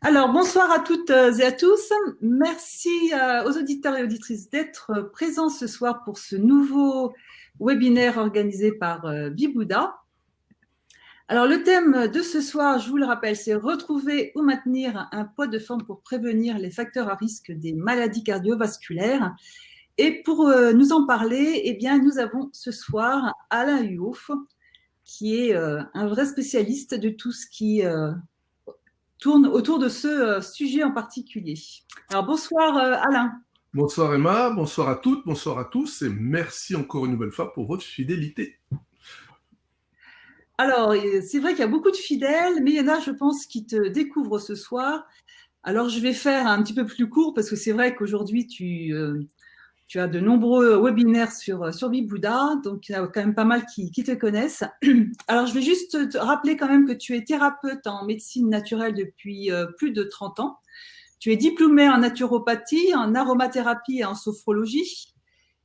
Alors, bonsoir à toutes et à tous. Merci aux auditeurs et auditrices d'être présents ce soir pour ce nouveau webinaire organisé par Bibouda. Alors, le thème de ce soir, je vous le rappelle, c'est retrouver ou maintenir un poids de forme pour prévenir les facteurs à risque des maladies cardiovasculaires. Et pour nous en parler, eh bien, nous avons ce soir Alain Huot, qui est un vrai spécialiste de tout ce qui tourne autour de ce sujet en particulier. Alors bonsoir Alain. Bonsoir Emma, bonsoir à toutes, bonsoir à tous et merci encore une nouvelle fois pour votre fidélité. Alors c'est vrai qu'il y a beaucoup de fidèles, mais il y en a, je pense, qui te découvrent ce soir. Alors je vais faire un petit peu plus court parce que c'est vrai qu'aujourd'hui tu as de nombreux webinaires sur Bibouda, donc il y a quand même pas mal qui te connaissent. Alors je vais juste te rappeler quand même que tu es thérapeute en médecine naturelle depuis plus de 30 ans. Tu es diplômé en naturopathie, en aromathérapie et en sophrologie.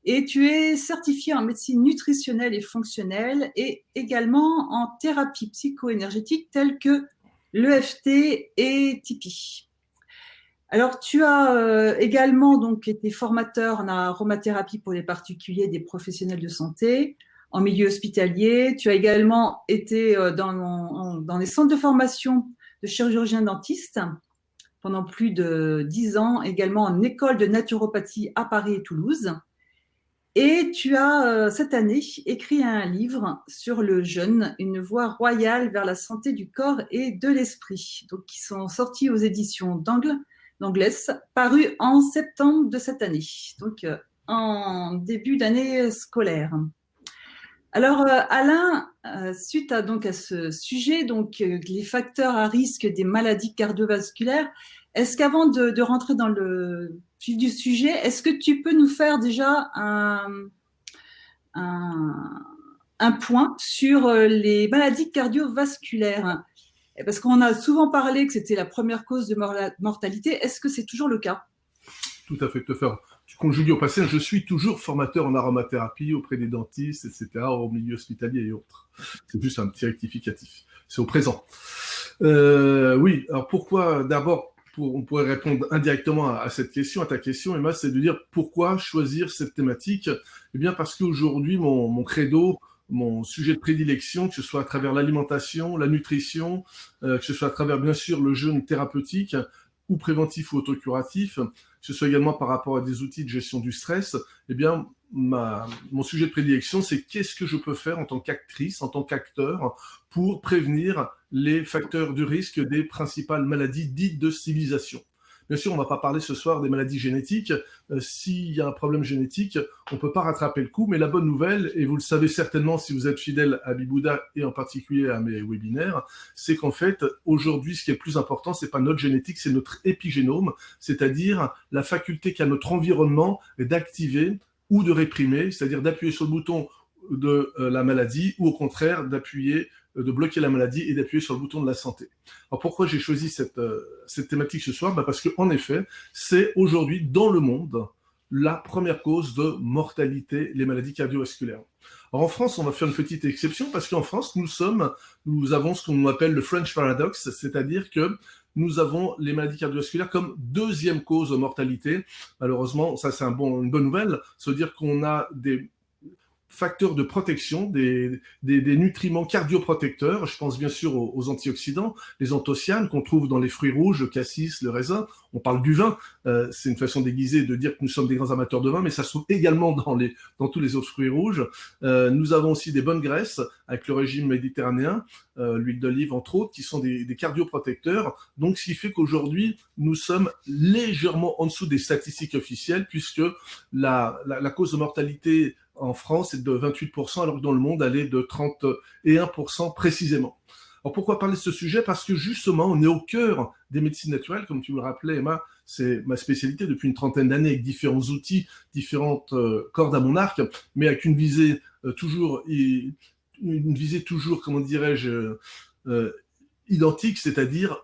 Et tu es certifié en médecine nutritionnelle et fonctionnelle et également en thérapie psycho-énergétique telle que l'EFT et Tipeee. Alors, tu as également donc été formateur en aromathérapie pour les particuliers et des professionnels de santé en milieu hospitalier. Tu as également été dans les centres de formation de chirurgiens dentistes pendant plus de 10 ans, également en école de naturopathie à Paris et Toulouse. Et tu as, cette année, écrit un livre sur le jeûne, une voie royale vers la santé du corps et de l'esprit, donc qui sont sortis aux éditions d'Anglès, paru en septembre de cette année, donc en début d'année scolaire. Alors, Alain, suite à ce sujet, les facteurs à risque des maladies cardiovasculaires, est-ce qu'avant de rentrer dans le vif du sujet, est-ce que tu peux nous faire déjà un, un point sur les maladies cardiovasculaires? Parce qu'on a souvent parlé que c'était la première cause de mortalité. Est-ce que c'est toujours le cas? Tout à fait, te faire. Tu conjugues au passé, je suis toujours formateur en aromathérapie auprès des dentistes, etc., au milieu hospitalier et autres. C'est juste un petit rectificatif. C'est au présent. Oui, alors pourquoi, d'abord, on pourrait répondre indirectement à cette question, à ta question, Emma, c'est de dire pourquoi choisir cette thématique? Eh bien, parce qu'aujourd'hui, mon credo, mon sujet de prédilection, que ce soit à travers l'alimentation, la nutrition, que ce soit à travers, bien sûr, le jeûne thérapeutique, ou préventif ou autocuratif, que ce soit également par rapport à des outils de gestion du stress, eh bien, mon sujet de prédilection, c'est qu'est-ce que je peux faire en tant qu'actrice, en tant qu'acteur, pour prévenir les facteurs du risque des principales maladies dites de civilisation. Bien sûr, on ne va pas parler ce soir des maladies génétiques. S'il y a un problème génétique, on ne peut pas rattraper le coup. Mais la bonne nouvelle, et vous le savez certainement si vous êtes fidèle à Bibouda et en particulier à mes webinaires, c'est qu'en fait, aujourd'hui, ce qui est le plus important, c'est pas notre génétique, c'est notre épigénome, c'est-à-dire la faculté qu'a notre environnement d'activer ou de réprimer, c'est-à-dire d'appuyer sur le bouton de la maladie ou au contraire de bloquer la maladie et d'appuyer sur le bouton de la santé. Alors pourquoi j'ai choisi cette thématique ce soir? Parce qu'en effet, c'est aujourd'hui dans le monde la première cause de mortalité, les maladies cardiovasculaires. Alors en France, on va faire une petite exception parce qu'en France, nous avons ce qu'on appelle le French Paradox, c'est-à-dire que nous avons les maladies cardiovasculaires comme deuxième cause de mortalité. Malheureusement, ça c'est une bonne nouvelle, ça veut dire qu'on a des facteurs de protection, des nutriments cardioprotecteurs. Je pense bien sûr aux antioxydants, les anthocyanes qu'on trouve dans les fruits rouges, le cassis, le raisin. On parle du vin, c'est une façon déguisée de dire que nous sommes des grands amateurs de vin, mais ça se trouve également dans tous les autres fruits rouges. Nous avons aussi des bonnes graisses avec le régime méditerranéen, l'huile d'olive entre autres, qui sont des cardioprotecteurs. Donc ce qui fait qu'aujourd'hui, nous sommes légèrement en dessous des statistiques officielles, puisque la cause de mortalité en France est de 28%, alors que dans le monde, elle est de 31% précisément. Alors pourquoi parler de ce sujet? Parce que justement, on est au cœur des médecines naturelles, comme tu me le rappelais, Emma, c'est ma spécialité depuis une trentaine d'années, avec différents outils, différentes cordes à mon arc, mais avec une visée toujours, comment dirais-je, identique, c'est-à-dire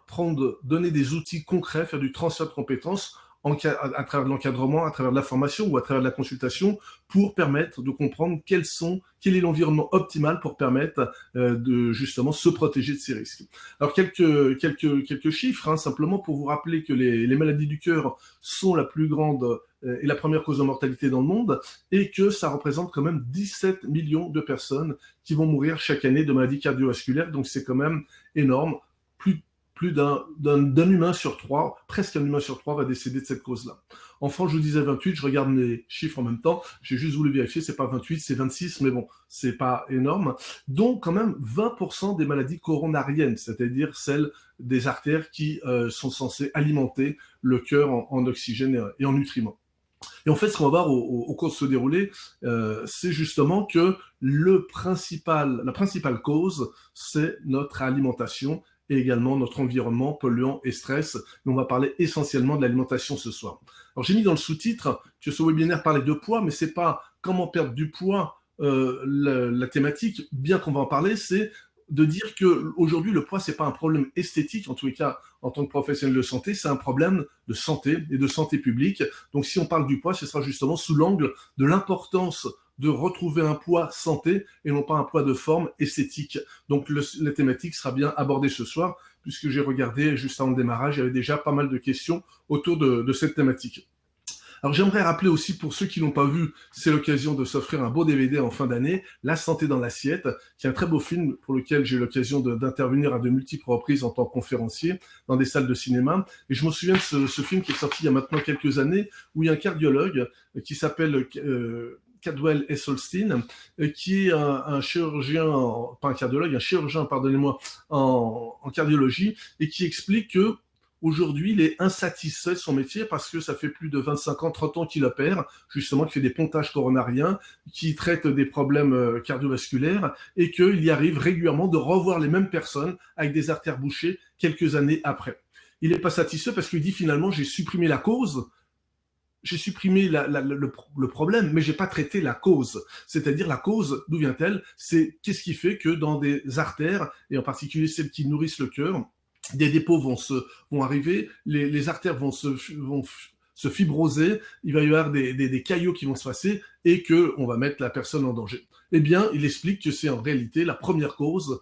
donner des outils concrets, faire du transfert de compétences à travers de l'encadrement, à travers de la formation ou à travers de la consultation pour permettre de comprendre quel est l'environnement optimal pour permettre de justement se protéger de ces risques. Alors quelques chiffres, simplement pour vous rappeler que les maladies du cœur sont la plus grande et la première cause de mortalité dans le monde, et que ça représente quand même 17 millions de personnes qui vont mourir chaque année de maladies cardiovasculaires, donc c'est quand même énorme. Plus d'un humain sur 3, presque un humain sur 3 va décéder de cette cause-là. En France, je vous disais 28, je regarde mes chiffres en même temps, j'ai juste voulu vérifier, c'est pas 28, c'est 26, mais bon, c'est pas énorme. Donc quand même 20% des maladies coronariennes, c'est-à-dire celles des artères qui sont censées alimenter le cœur en oxygène et en nutriments. Et en fait, ce qu'on va voir au cours de se dérouler, c'est justement que la principale cause, c'est notre alimentation et également notre environnement polluant et stress. Mais on va parler essentiellement de l'alimentation ce soir. Alors j'ai mis dans le sous-titre que ce webinaire parlait de poids, mais c'est pas comment perdre du poids la thématique, bien qu'on va en parler, c'est de dire que aujourd'hui le poids c'est pas un problème esthétique, en tous les cas en tant que professionnel de santé, c'est un problème de santé et de santé publique. Donc si on parle du poids, ce sera justement sous l'angle de l'importance de retrouver un poids santé et non pas un poids de forme esthétique. Donc la thématique sera bien abordée ce soir, puisque j'ai regardé juste avant le démarrage, il y avait déjà pas mal de questions autour de cette thématique. Alors j'aimerais rappeler aussi pour ceux qui l'ont pas vu, c'est l'occasion de s'offrir un beau DVD en fin d'année, La santé dans l'assiette, qui est un très beau film pour lequel j'ai eu l'occasion d'intervenir à de multiples reprises en tant que conférencier dans des salles de cinéma. Et je me souviens de ce film qui est sorti il y a maintenant quelques années, où il y a un cardiologue qui s'appelle Cadwell Esselstyn, qui est un chirurgien, pas un cardiologue, un chirurgien, pardonnez-moi, en cardiologie, et qui explique que aujourd'hui, il est insatisfait de son métier parce que ça fait plus de 25 ans, 30 ans qu'il opère, justement, qu'il fait des pontages coronariens, qui traite des problèmes cardiovasculaires et qu'il y arrive régulièrement de revoir les mêmes personnes avec des artères bouchées quelques années après. Il n'est pas satisfait parce qu'il dit finalement, j'ai supprimé la cause, j'ai supprimé le problème, mais j'ai pas traité la cause. C'est-à-dire la cause, d'où vient-elle? C'est qu'est-ce qui fait que dans des artères, et en particulier celles qui nourrissent le cœur, des dépôts vont arriver, les artères vont se fibroser, il va y avoir des caillots qui vont se passer et que on va mettre la personne en danger. Eh bien, il explique que c'est en réalité la première cause,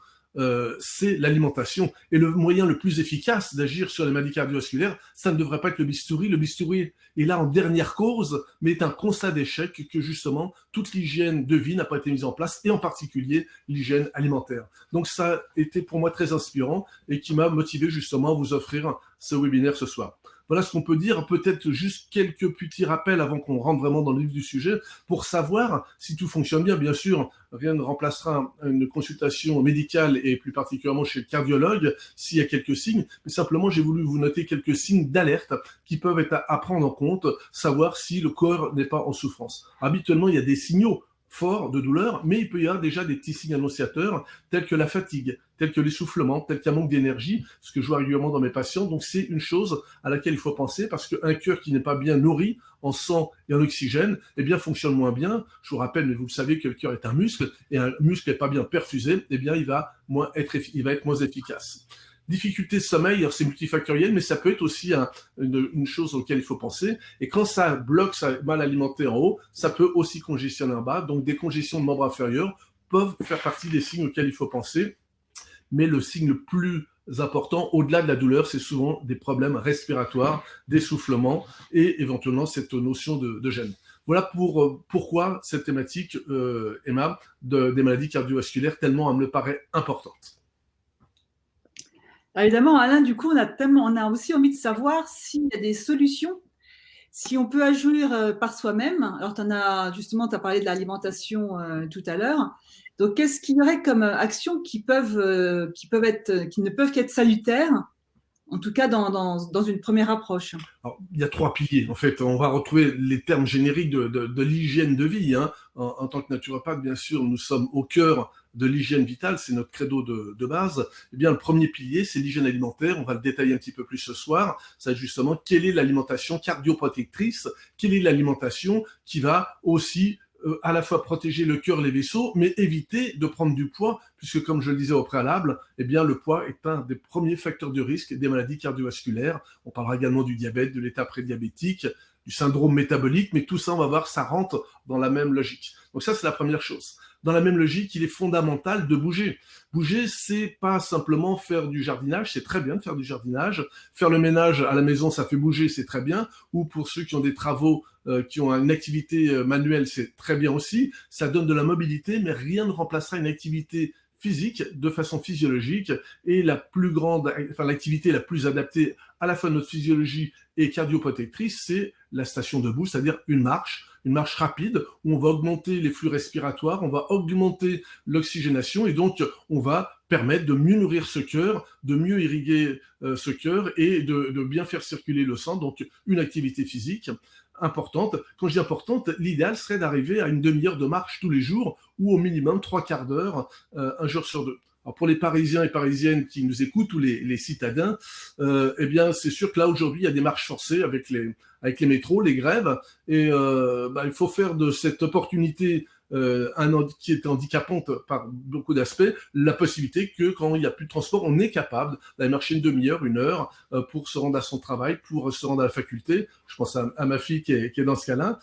c'est l'alimentation. Et le moyen le plus efficace d'agir sur les maladies cardiovasculaires, ça ne devrait pas être le bistouri. Le bistouri est là en dernière cause, mais est un constat d'échec que justement toute l'hygiène de vie n'a pas été mise en place, et en particulier l'hygiène alimentaire. Donc ça a été pour moi très inspirant et qui m'a motivé justement à vous offrir ce webinaire ce soir. Voilà ce qu'on peut dire, peut-être juste quelques petits rappels avant qu'on rentre vraiment dans le vif du sujet, pour savoir si tout fonctionne bien. Bien sûr, rien ne remplacera une consultation médicale et plus particulièrement chez le cardiologue s'il y a quelques signes, mais simplement j'ai voulu vous noter quelques signes d'alerte qui peuvent être à prendre en compte, savoir si le corps n'est pas en souffrance. Habituellement, il y a des signaux forts de douleur, mais il peut y avoir déjà des petits signes annonciateurs tels que la fatigue, tels que l'essoufflement, tels qu'un manque d'énergie, ce que je vois régulièrement dans mes patients. Donc c'est une chose à laquelle il faut penser, parce qu'un cœur qui n'est pas bien nourri en sang et en oxygène, eh bien fonctionne moins bien. Je vous rappelle, mais vous le savez, que le cœur est un muscle, et un muscle n'est pas bien perfusé, eh bien il va être moins efficace. Difficulté de sommeil, c'est multifactoriel, mais ça peut être aussi une chose auquel il faut penser. Et quand ça bloque, ça est mal alimenté en haut, ça peut aussi congestionner en bas. Donc des congestions de membres inférieurs peuvent faire partie des signes auxquels il faut penser. Mais le signe le plus important, au-delà de la douleur, c'est souvent des problèmes respiratoires, d'essoufflement et éventuellement cette notion de gêne. Voilà pourquoi cette thématique, Emma, des maladies cardiovasculaires, tellement elle me paraît importante. Alors évidemment, Alain, du coup, on a aussi envie de savoir s'il y a des solutions, si on peut agir par soi-même. Alors, tu as parlé de l'alimentation tout à l'heure. Donc, qu'est-ce qu'il y aurait comme actions qui ne peuvent qu'être salutaires, en tout cas dans une première approche? Alors, il y a 3 piliers. En fait, on va retrouver les termes génériques de l'hygiène de vie. En tant que naturopathe, bien sûr, nous sommes au cœur de l'hygiène vitale, c'est notre credo de base. Eh bien, le premier pilier, c'est l'hygiène alimentaire. On va le détailler un petit peu plus ce soir. Ça, justement, quelle est l'alimentation cardioprotectrice? Quelle est l'alimentation qui va aussi à la fois protéger le cœur, les vaisseaux, mais éviter de prendre du poids, puisque comme je le disais au préalable, eh bien le poids est un des premiers facteurs de risque des maladies cardiovasculaires. On parlera également du diabète, de l'état prédiabétique, du syndrome métabolique, mais tout ça, on va voir, ça rentre dans la même logique. Donc ça, c'est la première chose. Dans la même logique, il est fondamental de bouger. Bouger, c'est pas simplement faire du jardinage, c'est très bien de faire du jardinage. Faire le ménage à la maison, ça fait bouger, c'est très bien. Ou pour ceux qui ont des travaux, qui ont une activité manuelle, c'est très bien aussi. Ça donne de la mobilité, mais rien ne remplacera une activité physique de façon physiologique et la plus grande, enfin l'activité la plus adaptée à la fois à notre physiologie et cardioprotectrice, c'est la station debout, c'est-à-dire une marche rapide où on va augmenter les flux respiratoires, on va augmenter l'oxygénation et donc on va permettre de mieux nourrir ce cœur, de mieux irriguer ce cœur et de bien faire circuler le sang. Donc une activité physique importante. Quand je dis importante, l'idéal serait d'arriver à une demi-heure de marche tous les jours ou au minimum 3/4 d'heure, un jour sur deux. Alors pour les Parisiens et Parisiennes qui nous écoutent ou les citadins, eh bien c'est sûr que là aujourd'hui il y a des marches forcées avec les métros, les grèves, et il faut faire de cette opportunité qui est handicapante par beaucoup d'aspects, la possibilité que quand il n'y a plus de transport, on est capable d'aller marcher une demi-heure, une heure pour se rendre à son travail, pour se rendre à la faculté. Je pense à ma fille qui est dans ce cas-là,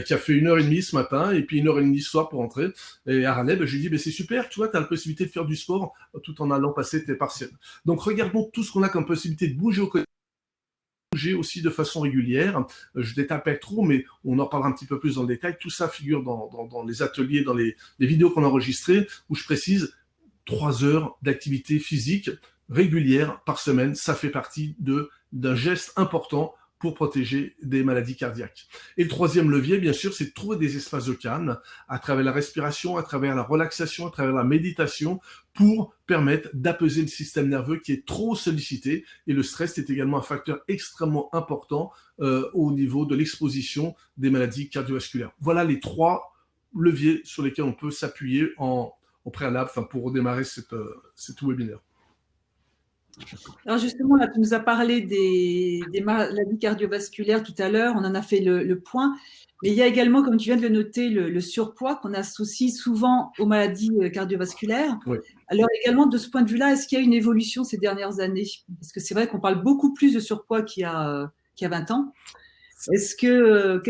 qui a fait 1h30 ce matin et puis 1h30 ce soir pour rentrer. Et à Raleigh, je lui dis, c'est super, tu vois, tu as la possibilité de faire du sport tout en allant passer tes partiels. Donc regardons tout ce qu'on a comme possibilité de bouger au quotidien, bouger aussi de façon régulière. Je détaille pas trop, mais on en parlera un petit peu plus dans le détail. Tout ça figure dans les ateliers, dans les vidéos qu'on a enregistrées, où je précise 3 heures d'activité physique régulière par semaine. Ça fait partie d'un geste important pour protéger des maladies cardiaques. Et le troisième levier, bien sûr, c'est de trouver des espaces de calme à travers la respiration, à travers la relaxation, à travers la méditation, pour permettre d'apaiser le système nerveux qui est trop sollicité. Et le stress est également un facteur extrêmement important au niveau de l'exposition des maladies cardiovasculaires. Voilà les 3 leviers sur lesquels on peut s'appuyer au préalable, pour redémarrer cet webinaire. Alors justement, là, tu nous as parlé des maladies cardiovasculaires tout à l'heure, on en a fait le point, mais il y a également, comme tu viens de le noter, le surpoids qu'on associe souvent aux maladies cardiovasculaires. Oui. Alors également, de ce point de vue-là, est-ce qu'il y a une évolution ces dernières années? Parce que c'est vrai qu'on parle beaucoup plus de surpoids qu'il y a 20 ans. Est-ce que,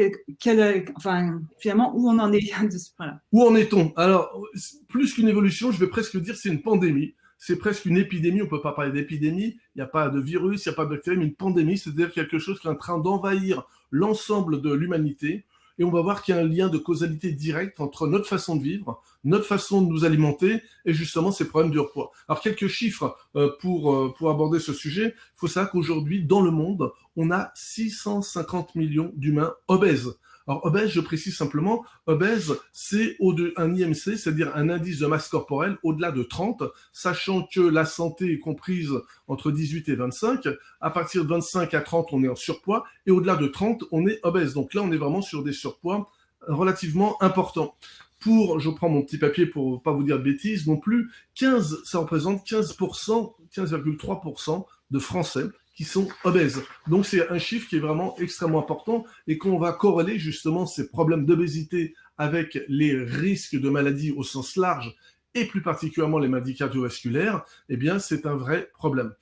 finalement, où on en est de ce point-là? Où en est-on? Alors, plus qu'une évolution, je vais presque dire c'est une pandémie. C'est presque une épidémie, on ne peut pas parler d'épidémie, il n'y a pas de virus, il n'y a pas de bactéries, mais une pandémie, c'est-à-dire quelque chose qui est en train d'envahir l'ensemble de l'humanité. Et on va voir qu'il y a un lien de causalité directe entre notre façon de vivre, notre façon de nous alimenter et justement ces problèmes du poids. Alors quelques chiffres pour aborder ce sujet. Il faut savoir qu'aujourd'hui, dans le monde, on a 650 millions d'humains obèses. Alors obèse, je précise simplement, obèse, c'est un IMC, c'est-à-dire un indice de masse corporelle au-delà de 30, sachant que la santé est comprise entre 18 et 25. À partir de 25 à 30, on est en surpoids, et au-delà de 30, on est obèse. Donc là, on est vraiment sur des surpoids relativement importants. Je prends mon petit papier pour pas vous dire de bêtises non plus, ça représente 15%, 15,3% de Français qui sont obèses. Donc c'est un chiffre qui est vraiment extrêmement important et qu'on va corréler justement ces problèmes d'obésité avec les risques de maladies au sens large et plus particulièrement les maladies cardiovasculaires, eh bien c'est un vrai problème.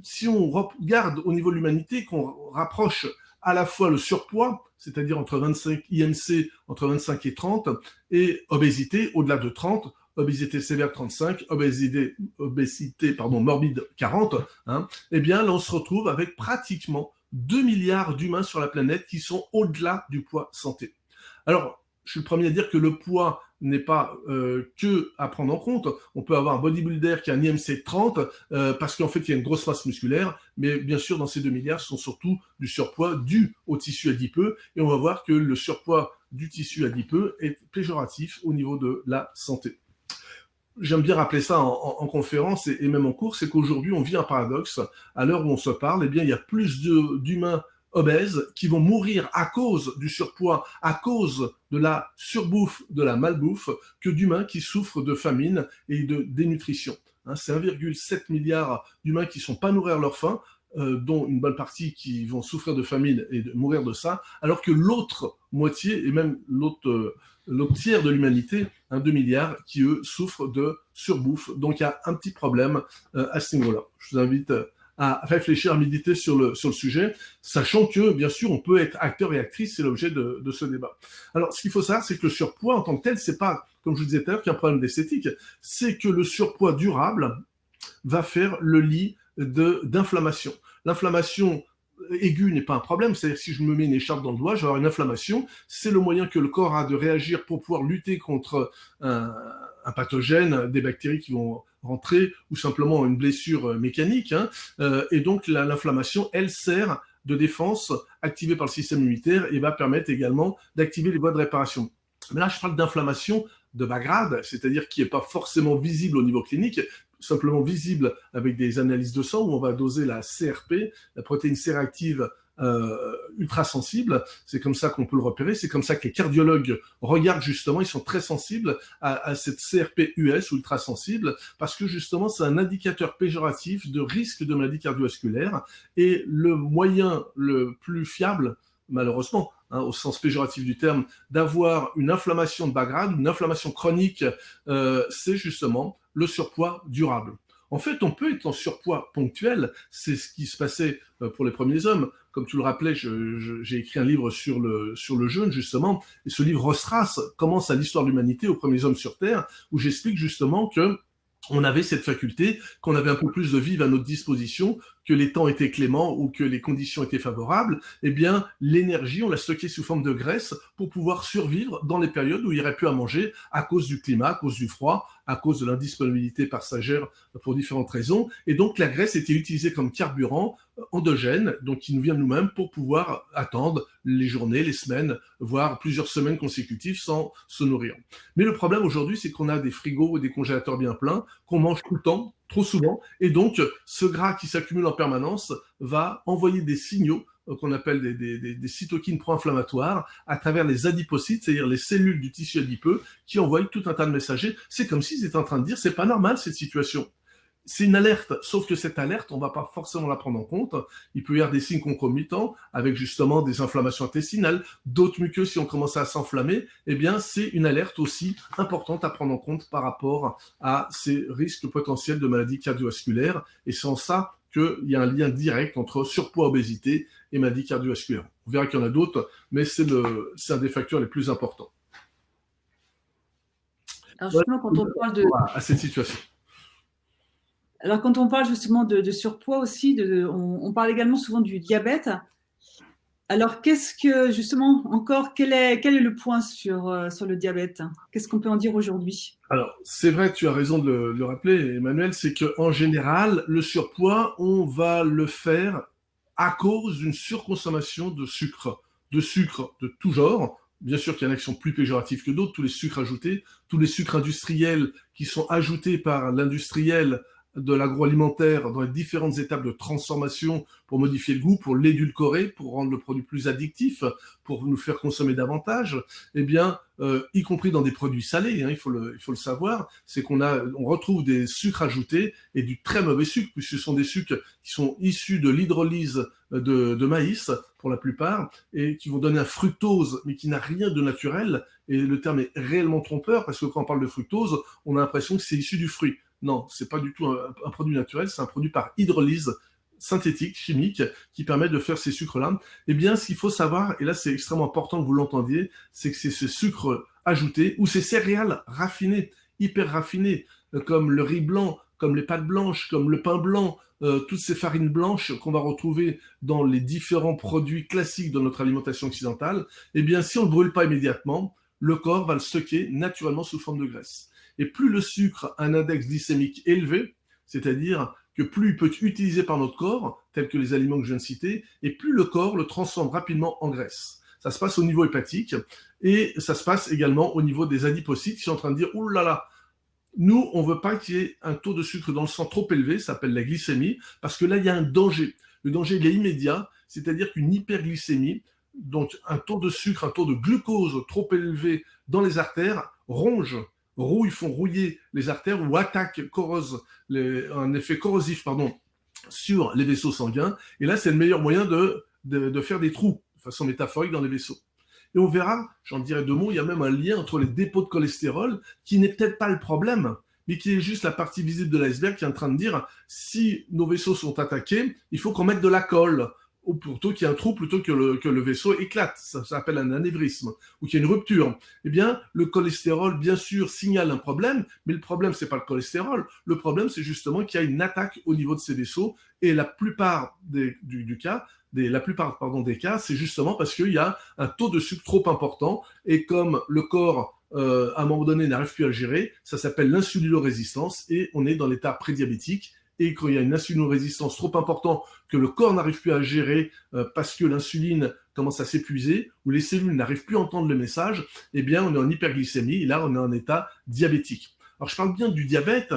Si on regarde au niveau de l'humanité, qu'on rapproche à la fois le surpoids, c'est-à-dire entre 25 IMC, entre 25 et 30, et obésité au-delà de 30, obésité sévère 35, obésité morbide 40, eh bien là on se retrouve avec pratiquement 2 milliards d'humains sur la planète qui sont au-delà du poids santé. Alors, je suis le premier à dire que le poids n'est pas que à prendre en compte. On peut avoir un bodybuilder qui a un IMC de 30 parce qu'en fait, il y a une grosse masse musculaire. Mais bien sûr, dans ces 2 milliards, ce sont surtout du surpoids dû au tissu adipeux. Et on va voir que le surpoids du tissu adipeux est péjoratif au niveau de la santé. J'aime bien rappeler ça en conférence et même en cours, c'est qu'aujourd'hui, on vit un paradoxe. À l'heure où on se parle, eh bien, il y a plus d'humains obèses qui vont mourir à cause du surpoids, à cause de la surbouffe, de la malbouffe, que d'humains qui souffrent de famine et de dénutrition. C'est 1,7 milliard d'humains qui ne sont pas nourris à leur faim, dont une bonne partie qui vont souffrir de famine et de mourir de ça, alors que l'autre moitié, et même l'autre tiers de l'humanité, 2 milliards, qui eux souffrent de surbouffe. Donc il y a un petit problème à ce niveau-là. Je vous invite à réfléchir, à méditer sur le sujet, sachant que, bien sûr, on peut être acteur et actrice, c'est l'objet de ce débat. Alors, ce qu'il faut savoir, c'est que le surpoids, en tant que tel, c'est pas, comme je vous disais tout à l'heure, qu'un problème d'esthétique, c'est que le surpoids durable va faire le lit d'inflammation. L'inflammation aiguë n'est pas un problème, c'est-à-dire que si je me mets une écharpe dans le doigt, je vais avoir une inflammation, c'est le moyen que le corps a de réagir pour pouvoir lutter contre un pathogène, des bactéries qui vont rentrer, ou simplement une blessure mécanique, et donc l'inflammation, elle sert de défense activée par le système immunitaire et va permettre également d'activer les voies de réparation. Mais là, je parle d'inflammation de bas grade, c'est-à-dire qui n'est pas forcément visible au niveau clinique, simplement visible avec des analyses de sang où on va doser la CRP, la protéine C-réactive ultra sensible. C'est comme ça qu'on peut le repérer. C'est comme ça que les cardiologues regardent justement. Ils sont très sensibles à cette CRP US ou ultra sensible parce que justement c'est un indicateur péjoratif de risque de maladie cardiovasculaire et le moyen le plus fiable, malheureusement, au sens péjoratif du terme, d'avoir une inflammation de bas grade, une inflammation chronique, c'est justement le surpoids durable. En fait, on peut être en surpoids ponctuel, c'est ce qui se passait pour les premiers hommes. Comme tu le rappelais, j'ai écrit un livre sur le jeûne, justement, et ce livre retrace commence à l'histoire de l'humanité aux premiers hommes sur Terre, où j'explique justement que on avait cette faculté, qu'on avait un peu plus de vie à notre disposition, que les temps étaient cléments ou que les conditions étaient favorables, eh bien, l'énergie, on l'a stockée sous forme de graisse pour pouvoir survivre dans les périodes où il n'y aurait plus à manger à cause du climat, à cause du froid, à cause de l'indisponibilité passagère pour différentes raisons. Et donc, la graisse était utilisée comme carburant endogène, donc qui nous vient de nous-mêmes pour pouvoir attendre les journées, les semaines, voire plusieurs semaines consécutives sans se nourrir. Mais le problème aujourd'hui, c'est qu'on a des frigos ou des congélateurs bien pleins, qu'on mange tout le temps, trop souvent, et donc ce gras qui s'accumule en permanence va envoyer des signaux qu'on appelle des cytokines pro-inflammatoires à travers les adipocytes, c'est-à-dire les cellules du tissu adipeux qui envoient tout un tas de messagers. C'est comme s'ils étaient en train de dire c'est pas normal cette situation. C'est une alerte, sauf que cette alerte, on ne va pas forcément la prendre en compte. Il peut y avoir des signes concomitants avec justement des inflammations intestinales, d'autres muqueuses si on commence à s'enflammer. Eh bien, c'est une alerte aussi importante à prendre en compte par rapport à ces risques potentiels de maladies cardiovasculaires. Et c'est en ça qu'il y a un lien direct entre surpoids, obésité et maladies cardiovasculaires. On verra qu'il y en a d'autres, mais c'est un des facteurs les plus importants. Alors justement, quand on parle de... à cette situation. Alors, quand on parle justement de surpoids aussi, on parle également souvent du diabète. Alors, qu'est-ce que, justement, encore, quel est le point sur le diabète? Qu'est-ce qu'on peut en dire aujourd'hui? Alors, c'est vrai, tu as raison de le rappeler, Emmanuel, c'est qu'en général, le surpoids, on va le faire à cause d'une surconsommation de sucre de tout genre. Bien sûr qu'il y en a qui sont plus péjoratifs que d'autres, tous les sucres ajoutés, tous les sucres industriels qui sont ajoutés par l'industriel de l'agroalimentaire dans les différentes étapes de transformation pour modifier le goût, pour l'édulcorer, pour rendre le produit plus addictif, pour nous faire consommer davantage, eh bien, y compris dans des produits salés, il faut le savoir, c'est qu'on retrouve des sucres ajoutés et du très mauvais sucre, puisque ce sont des sucres qui sont issus de l'hydrolyse de maïs, pour la plupart, et qui vont donner un fructose, mais qui n'a rien de naturel, et le terme est réellement trompeur, parce que quand on parle de fructose, on a l'impression que c'est issu du fruit. Non, c'est pas du tout un produit naturel, c'est un produit par hydrolyse synthétique, chimique, qui permet de faire ces sucres-là. Eh bien, ce qu'il faut savoir, et là c'est extrêmement important que vous l'entendiez, c'est que c'est ce sucre ajouté, ou ces céréales raffinées, hyper raffinées, comme le riz blanc, comme les pâtes blanches, comme le pain blanc, toutes ces farines blanches qu'on va retrouver dans les différents produits classiques de notre alimentation occidentale, eh bien, si on ne le brûle pas immédiatement, le corps va le stocker naturellement sous forme de graisse. Et plus le sucre a un index glycémique élevé, c'est-à-dire que plus il peut être utilisé par notre corps, tels que les aliments que je viens de citer, et plus le corps le transforme rapidement en graisse. Ça se passe au niveau hépatique, et ça se passe également au niveau des adipocytes qui sont en train de dire « Ouh là là !» Nous, on ne veut pas qu'il y ait un taux de sucre dans le sang trop élevé, ça s'appelle la glycémie, parce que là, il y a un danger. Le danger, il est immédiat, c'est-à-dire qu'une hyperglycémie, donc un taux de sucre, un taux de glucose trop élevé dans les artères, font rouiller les artères ou attaquent, un effet corrosif, sur les vaisseaux sanguins. Et là, c'est le meilleur moyen de faire des trous, de façon métaphorique, dans les vaisseaux. Et on verra, j'en dirai 2 mots, il y a même un lien entre les dépôts de cholestérol, qui n'est peut-être pas le problème, mais qui est juste la partie visible de l'iceberg, qui est en train de dire, si nos vaisseaux sont attaqués, il faut qu'on mette de la colle, ou plutôt qu'il y ait un trou, plutôt que le vaisseau éclate. Ça s'appelle un anévrisme, ou qu'il y ait une rupture. Eh bien, le cholestérol, bien sûr, signale un problème, mais le problème, c'est pas le cholestérol. Le problème, c'est justement qu'il y a une attaque au niveau de ces vaisseaux, et la plupart des cas, c'est justement parce qu'il y a un taux de sucre trop important, et comme le corps, à un moment donné, n'arrive plus à le gérer, ça s'appelle l'insulinorésistance, et on est dans l'état prédiabétique. Et quand il y a une insulinorésistance trop importante que le corps n'arrive plus à gérer parce que l'insuline commence à s'épuiser ou les cellules n'arrivent plus à entendre le message, eh bien, on est en hyperglycémie et là, on est en état diabétique. Alors, je parle bien du diabète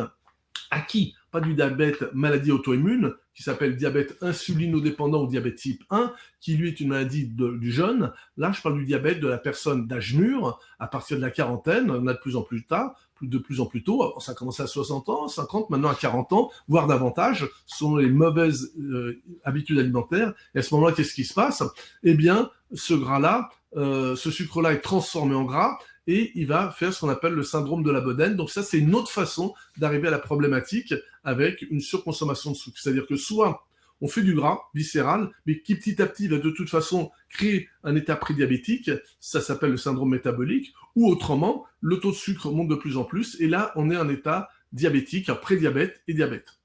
acquis, pas du diabète maladie auto-immune, qui s'appelle diabète insulinodépendant ou diabète type 1, qui lui est une maladie du jeune. Là, je parle du diabète de la personne d'âge mûr, à partir de la quarantaine, on a de plus en plus tard, de plus en plus tôt, ça a commencé à 60 ans, 50, maintenant à 40 ans, voire davantage, selon les mauvaises habitudes alimentaires. Et à ce moment-là, qu'est-ce qui se passe? Eh bien, ce gras-là, ce sucre-là est transformé en gras, et il va faire ce qu'on appelle le syndrome de la bedaine. Donc ça, c'est une autre façon d'arriver à la problématique avec une surconsommation de sucre. C'est-à-dire que soit on fait du gras viscéral, mais qui petit à petit va de toute façon créer un état prédiabétique, ça s'appelle le syndrome métabolique, ou autrement, le taux de sucre monte de plus en plus, et là, on est en état diabétique, prédiabète et diabète.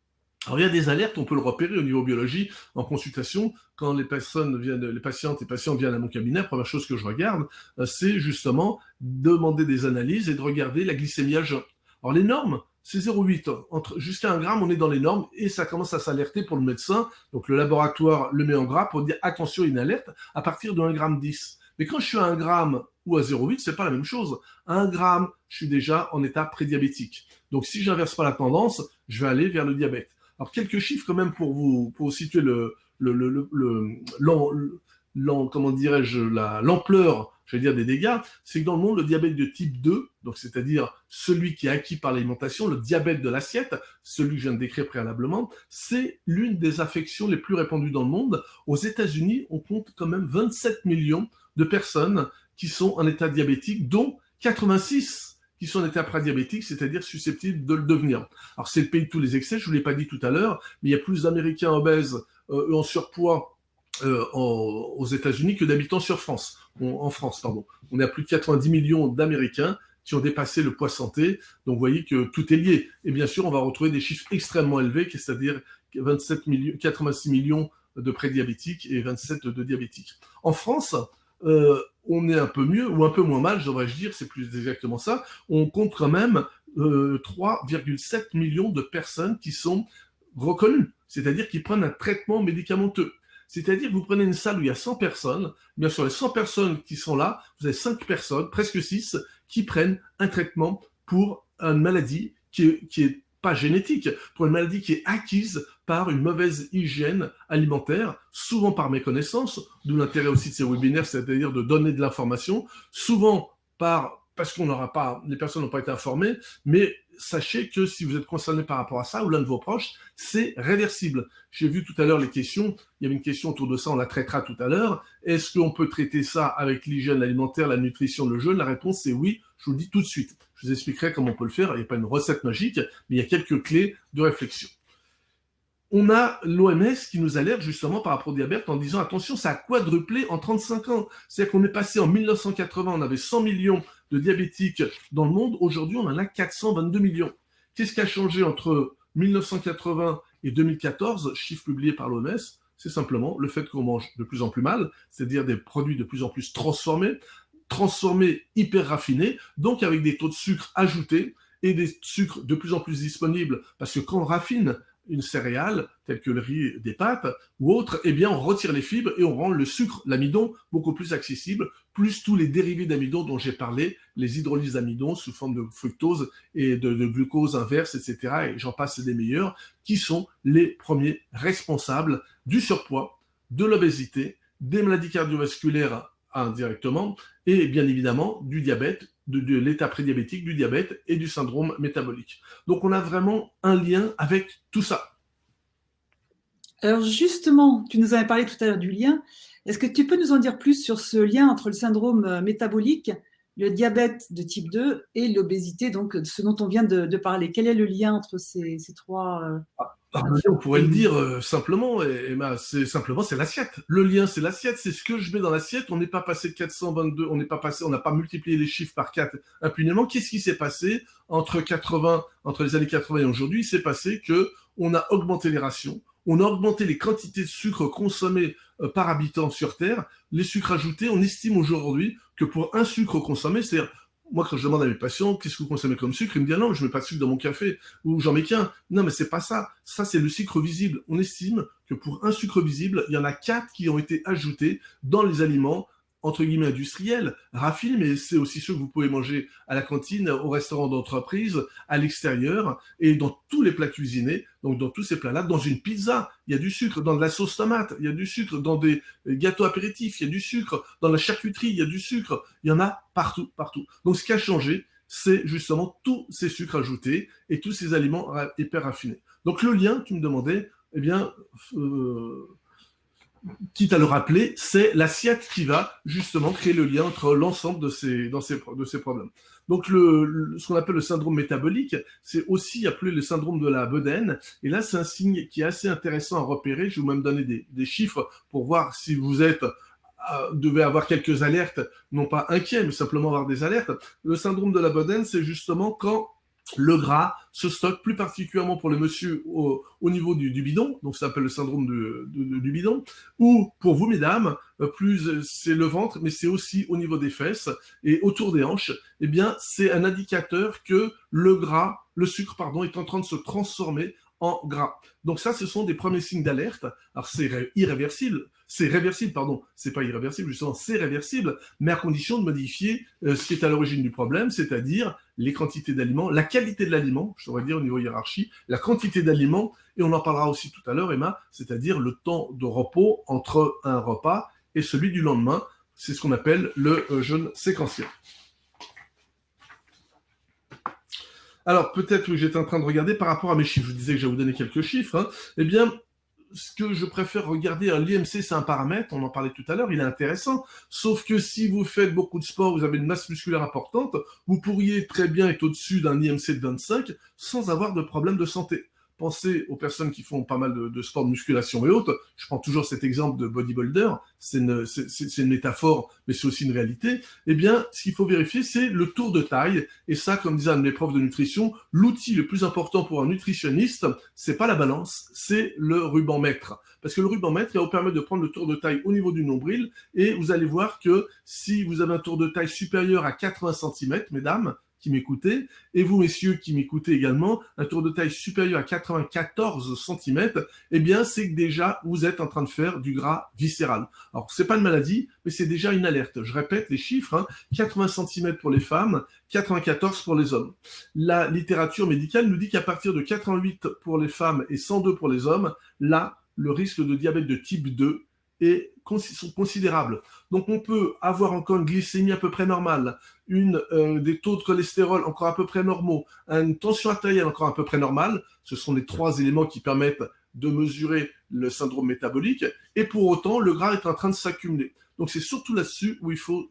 Alors, il y a des alertes, on peut le repérer au niveau biologie, en consultation, quand les patientes et patients viennent à mon cabinet, la première chose que je regarde, c'est justement demander des analyses et de regarder la glycémie à jeun. Alors, les normes, c'est 0,8. Jusqu'à 1 gramme, on est dans les normes et ça commence à s'alerter pour le médecin. Donc, le laboratoire le met en gras pour dire attention, il y a une alerte à partir de 1,10 g. Mais quand je suis à 1 gramme ou à 0,8, c'est pas la même chose. À 1 gramme, je suis déjà en état prédiabétique. Donc, si j'inverse pas la tendance, je vais aller vers le diabète. Alors, quelques chiffres quand même pour vous situer l'ampleur, je vais dire, des dégâts, c'est que dans le monde, le diabète de type 2, donc c'est-à-dire celui qui est acquis par l'alimentation, le diabète de l'assiette, celui que je viens de décrire préalablement, c'est l'une des affections les plus répandues dans le monde. Aux États-Unis, on compte quand même 27 millions de personnes qui sont en état diabétique, dont 86 qui sont en état prédiabétique, c'est-à-dire susceptibles de le devenir. Alors, c'est le pays de tous les excès, je ne vous l'ai pas dit tout à l'heure, mais il y a plus d'Américains obèses en surpoids aux États-Unis que d'habitants en France. On est à plus de 90 millions d'Américains qui ont dépassé le poids santé. Donc, vous voyez que tout est lié. Et bien sûr, on va retrouver des chiffres extrêmement élevés, c'est-à-dire 86 millions de prédiabétiques et 27 de diabétiques. En France, on est un peu mieux, ou un peu moins mal, devrais-je dire, c'est plus exactement ça. On compte quand même 3,7 millions de personnes qui sont reconnues, c'est-à-dire qui prennent un traitement médicamenteux. C'est-à-dire que vous prenez une salle où il y a 100 personnes, bien sûr les 100 personnes qui sont là, vous avez 5 personnes, presque 6, qui prennent un traitement pour une maladie qui est pas génétique, pour une maladie qui est acquise par une mauvaise hygiène alimentaire, souvent par méconnaissance, d'où l'intérêt aussi de ces webinaires, c'est-à-dire de donner de l'information, souvent parce les personnes n'ont pas été informées, mais sachez que si vous êtes concerné par rapport à ça, ou l'un de vos proches, c'est réversible. J'ai vu tout à l'heure les questions, il y avait une question autour de ça, on la traitera tout à l'heure. Est-ce qu'on peut traiter ça avec l'hygiène alimentaire, la nutrition, le jeûne? La réponse est oui, je vous le dis tout de suite. Je vous expliquerai comment on peut le faire, il n'y a pas une recette magique, mais il y a quelques clés de réflexion. On a l'OMS qui nous alerte justement par rapport au diabète en disant attention, ça a quadruplé en 35 ans. C'est-à-dire qu'on est passé en 1980, on avait 100 millions de diabétiques dans le monde. Aujourd'hui, on en a 422 millions. Qu'est-ce qui a changé entre 1980 et 2014, chiffre publié par l'OMS? C'est simplement le fait qu'on mange de plus en plus mal, c'est-à-dire des produits de plus en plus transformés, hyper raffinés, donc avec des taux de sucre ajoutés et des sucres de plus en plus disponibles, parce que quand on raffine une céréale, telle que le riz, des pâtes ou autre, eh bien on retire les fibres et on rend le sucre, l'amidon, beaucoup plus accessible, plus tous les dérivés d'amidon dont j'ai parlé, les hydrolyses d'amidon sous forme de fructose et de glucose inverse, etc. Et j'en passe des meilleurs, qui sont les premiers responsables du surpoids, de l'obésité, des maladies cardiovasculaires indirectement, et bien évidemment du diabète, de l'état prédiabétique, du diabète et du syndrome métabolique. Donc on a vraiment un lien avec tout ça. Alors justement, tu nous avais parlé tout à l'heure du lien. Est-ce que tu peux nous en dire plus sur ce lien entre le syndrome métabolique, le diabète de type 2 et l'obésité, donc ce dont on vient de parler? Quel est le lien entre ces trois On pourrait le phénomènes? dire simplement, Emma, c'est l'assiette. Le lien, c'est l'assiette, c'est ce que je mets dans l'assiette. On n'est pas passé de 422, on n'a pas multiplié les chiffres par 4 impunément. Qu'est-ce qui s'est passé entre les années 80 et aujourd'hui? Il s'est passé que on a augmenté les rations, on a augmenté les quantités de sucre consommées par habitant sur Terre. Les sucres ajoutés, on estime aujourd'hui que pour un sucre consommé, c'est-à-dire moi, quand je demande à mes patients qu'est-ce que vous consommez comme sucre, ils me disent non, je mets pas de sucre dans mon café ou j'en mets qu'un. Non, mais c'est pas ça. Ça, c'est le sucre visible. On estime que pour un sucre visible, il y en a 4 qui ont été ajoutés dans les aliments entre guillemets industriels, raffinés, mais c'est aussi ceux que vous pouvez manger à la cantine, au restaurant d'entreprise, à l'extérieur et dans tous les plats cuisinés. Donc dans tous ces plats-là, dans une pizza, il y a du sucre, dans de la sauce tomate, il y a du sucre, dans des gâteaux apéritifs, il y a du sucre, dans la charcuterie, il y a du sucre, il y en a partout, partout. Donc ce qui a changé, c'est justement tous ces sucres ajoutés et tous ces aliments hyper raffinés. Donc le lien, tu me demandais, eh bien, quitte à le rappeler, c'est l'assiette qui va justement créer le lien entre l'ensemble de ces problèmes. Donc ce qu'on appelle le syndrome métabolique, c'est aussi appelé le syndrome de la bedaine. Et là, c'est un signe qui est assez intéressant à repérer. Je vais vous même donner des chiffres pour voir si vous devez avoir quelques alertes, non pas inquiets, mais simplement avoir des alertes. Le syndrome de la bedaine, c'est justement quand le gras se stocke, plus particulièrement pour le monsieur au niveau du bidon, donc ça s'appelle le syndrome du bidon, ou pour vous, mesdames, plus c'est le ventre, mais c'est aussi au niveau des fesses et autour des hanches, eh bien, c'est un indicateur que le sucre, est en train de se transformer en gras. Donc ça, ce sont des premiers signes d'alerte. Alors c'est irréversible, c'est pas irréversible, justement, c'est réversible, mais à condition de modifier ce qui est à l'origine du problème, c'est-à-dire les quantités d'aliments, la qualité de l'aliment, je devrais dire au niveau hiérarchie, la quantité d'aliments, et on en parlera aussi tout à l'heure, Emma, c'est-à-dire le temps de repos entre un repas et celui du lendemain. C'est ce qu'on appelle le jeûne séquentiel. Alors, peut-être que j'étais en train de regarder par rapport à mes chiffres. Je vous disais que je vais vous donner quelques chiffres. Hein. Eh bien, ce que je préfère regarder, l'IMC, c'est un paramètre, on en parlait tout à l'heure, il est intéressant. Sauf que si vous faites beaucoup de sport, vous avez une masse musculaire importante, vous pourriez très bien être au-dessus d'un IMC de 25 sans avoir de problème de santé. Pensez aux personnes qui font pas mal de sport de musculation et autres. Je prends toujours cet exemple de bodybuilder. C'est une métaphore, mais c'est aussi une réalité. Eh bien, ce qu'il faut vérifier, c'est le tour de taille. Et ça, comme disait un de mes profs de nutrition, l'outil le plus important pour un nutritionniste, c'est pas la balance, c'est le ruban mètre. Parce que le ruban mètre, il va vous permettre de prendre le tour de taille au niveau du nombril. Et vous allez voir que si vous avez un tour de taille supérieur à 80 cm, mesdames, qui m'écoutez, et vous, messieurs, qui m'écoutez également, un tour de taille supérieur à 94 cm, eh bien, c'est que déjà, vous êtes en train de faire du gras viscéral. Alors, c'est pas une maladie, mais c'est déjà une alerte. Je répète les chiffres, hein, 80 cm pour les femmes, 94 pour les hommes. La littérature médicale nous dit qu'à partir de 88 pour les femmes et 102 pour les hommes, là, le risque de diabète de type 2 sont considérables. Donc on peut avoir encore une glycémie à peu près normale, des taux de cholestérol encore à peu près normaux, une tension artérielle encore à peu près normale. Ce sont les 3 éléments qui permettent de mesurer le syndrome métabolique. Et pour autant, le gras est en train de s'accumuler. Donc c'est surtout là-dessus où il faut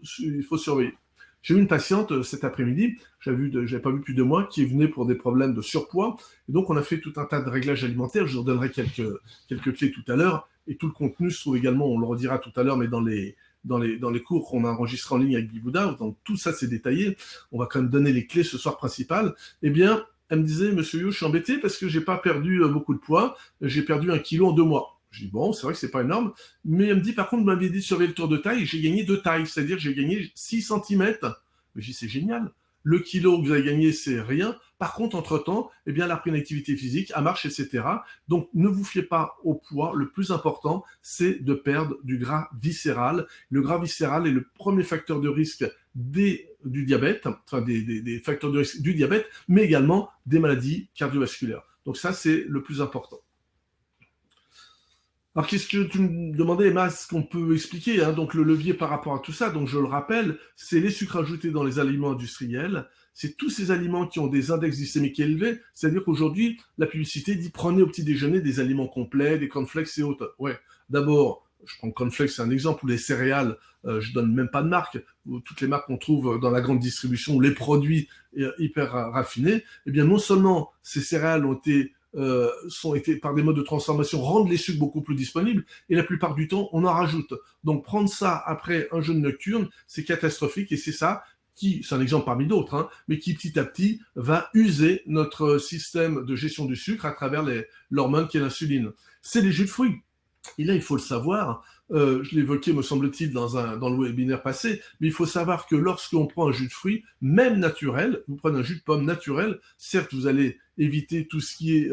surveiller. J'ai eu une patiente cet après-midi, j'avais pas vu plus de mois, qui venait pour des problèmes de surpoids. Et donc, on a fait tout un tas de réglages alimentaires. Je vous donnerai quelques clés tout à l'heure. Et tout le contenu se trouve également, on le redira tout à l'heure, mais dans les cours qu'on a enregistrés en ligne avec Bibouda. Donc, tout ça, c'est détaillé. On va quand même donner les clés ce soir principales. Eh bien, elle me disait, Monsieur Yo, je suis embêté parce que j'ai pas perdu beaucoup de poids. J'ai perdu 1 kilo en 2 mois. Je dis, bon, c'est vrai que c'est pas énorme, mais elle me dit, par contre, vous m'aviez dit de surveiller le tour de taille, j'ai gagné 2 tailles, c'est-à-dire j'ai gagné 6 cm. Je dis, c'est génial. Le kilo que vous avez gagné, c'est rien. Par contre, entre-temps, eh bien, elle a pris une activité physique, elle marche, etc. Donc, ne vous fiez pas au poids. Le plus important, c'est de perdre du gras viscéral. Le gras viscéral est le premier facteur de risque du diabète, enfin des facteurs de risque du diabète, mais également des maladies cardiovasculaires. Donc ça, c'est le plus important. Alors, qu'est-ce que tu me demandais, Emma, ce qu'on peut expliquer, hein, donc le levier par rapport à tout ça, donc je le rappelle, c'est les sucres ajoutés dans les aliments industriels, c'est tous ces aliments qui ont des index glycémiques élevés. C'est-à-dire qu'aujourd'hui, la publicité dit prenez au petit déjeuner des aliments complets, des cornflakes et autres. Ouais, d'abord, je prends le cornflakes, c'est un exemple, ou les céréales, je donne même pas de marque, ou toutes les marques qu'on trouve dans la grande distribution, ou les produits hyper raffinés, eh bien non seulement ces céréales sont été par des modes de transformation rendent les sucres beaucoup plus disponibles, et la plupart du temps on en rajoute. Donc prendre ça après un jeûne nocturne, c'est catastrophique, et c'est ça qui, c'est un exemple parmi d'autres, hein, mais qui petit à petit va user notre système de gestion du sucre à travers l'hormone qui est l'insuline. C'est les jus de fruits. Et là, il faut le savoir, je l'évoquais, me semble-t-il, dans le webinaire passé, mais il faut savoir que lorsqu'on prend un jus de fruits, même naturel, vous prenez un jus de pomme naturel, certes, vous allez éviter tout ce qui est,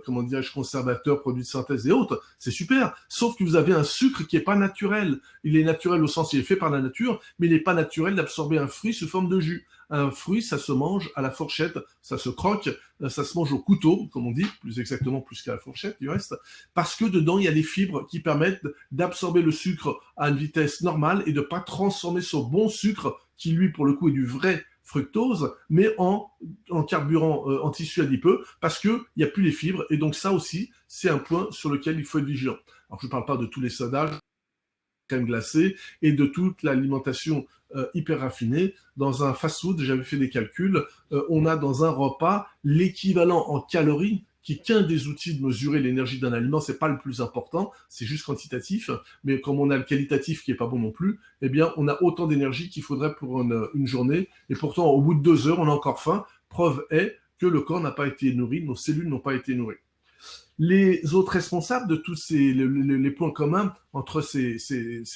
comment dirais-je, conservateur, produits de synthèse et autres, c'est super, sauf que vous avez un sucre qui est pas naturel. Il est naturel au sens, il est fait par la nature, mais il n'est pas naturel d'absorber un fruit sous forme de jus. Un fruit, ça se mange à la fourchette, ça se croque, ça se mange au couteau, comme on dit, plus exactement plus qu'à la fourchette du reste, parce que dedans, il y a des fibres qui permettent d'absorber le sucre à une vitesse normale et de pas transformer ce bon sucre, qui lui, pour le coup, est du vrai fructose, mais en carburant en tissu adipeux, parce qu'il n'y a plus les fibres, et donc ça aussi, c'est un point sur lequel il faut être vigilant. Alors, je ne parle pas de tous les sodas, crème glacée et de toute l'alimentation hyper raffinée. Dans un fast-food, j'avais fait des calculs, on a dans un repas l'équivalent en calories, qui est qu'un des outils de mesurer l'énergie d'un aliment, c'est pas le plus important, c'est juste quantitatif, mais comme on a le qualitatif qui est pas bon non plus, eh bien, on a autant d'énergie qu'il faudrait pour une journée, et pourtant, au bout de 2 heures, on a encore faim. Preuve est que le corps n'a pas été nourri, nos cellules n'ont pas été nourries. Les autres responsables de tous les points communs entre ces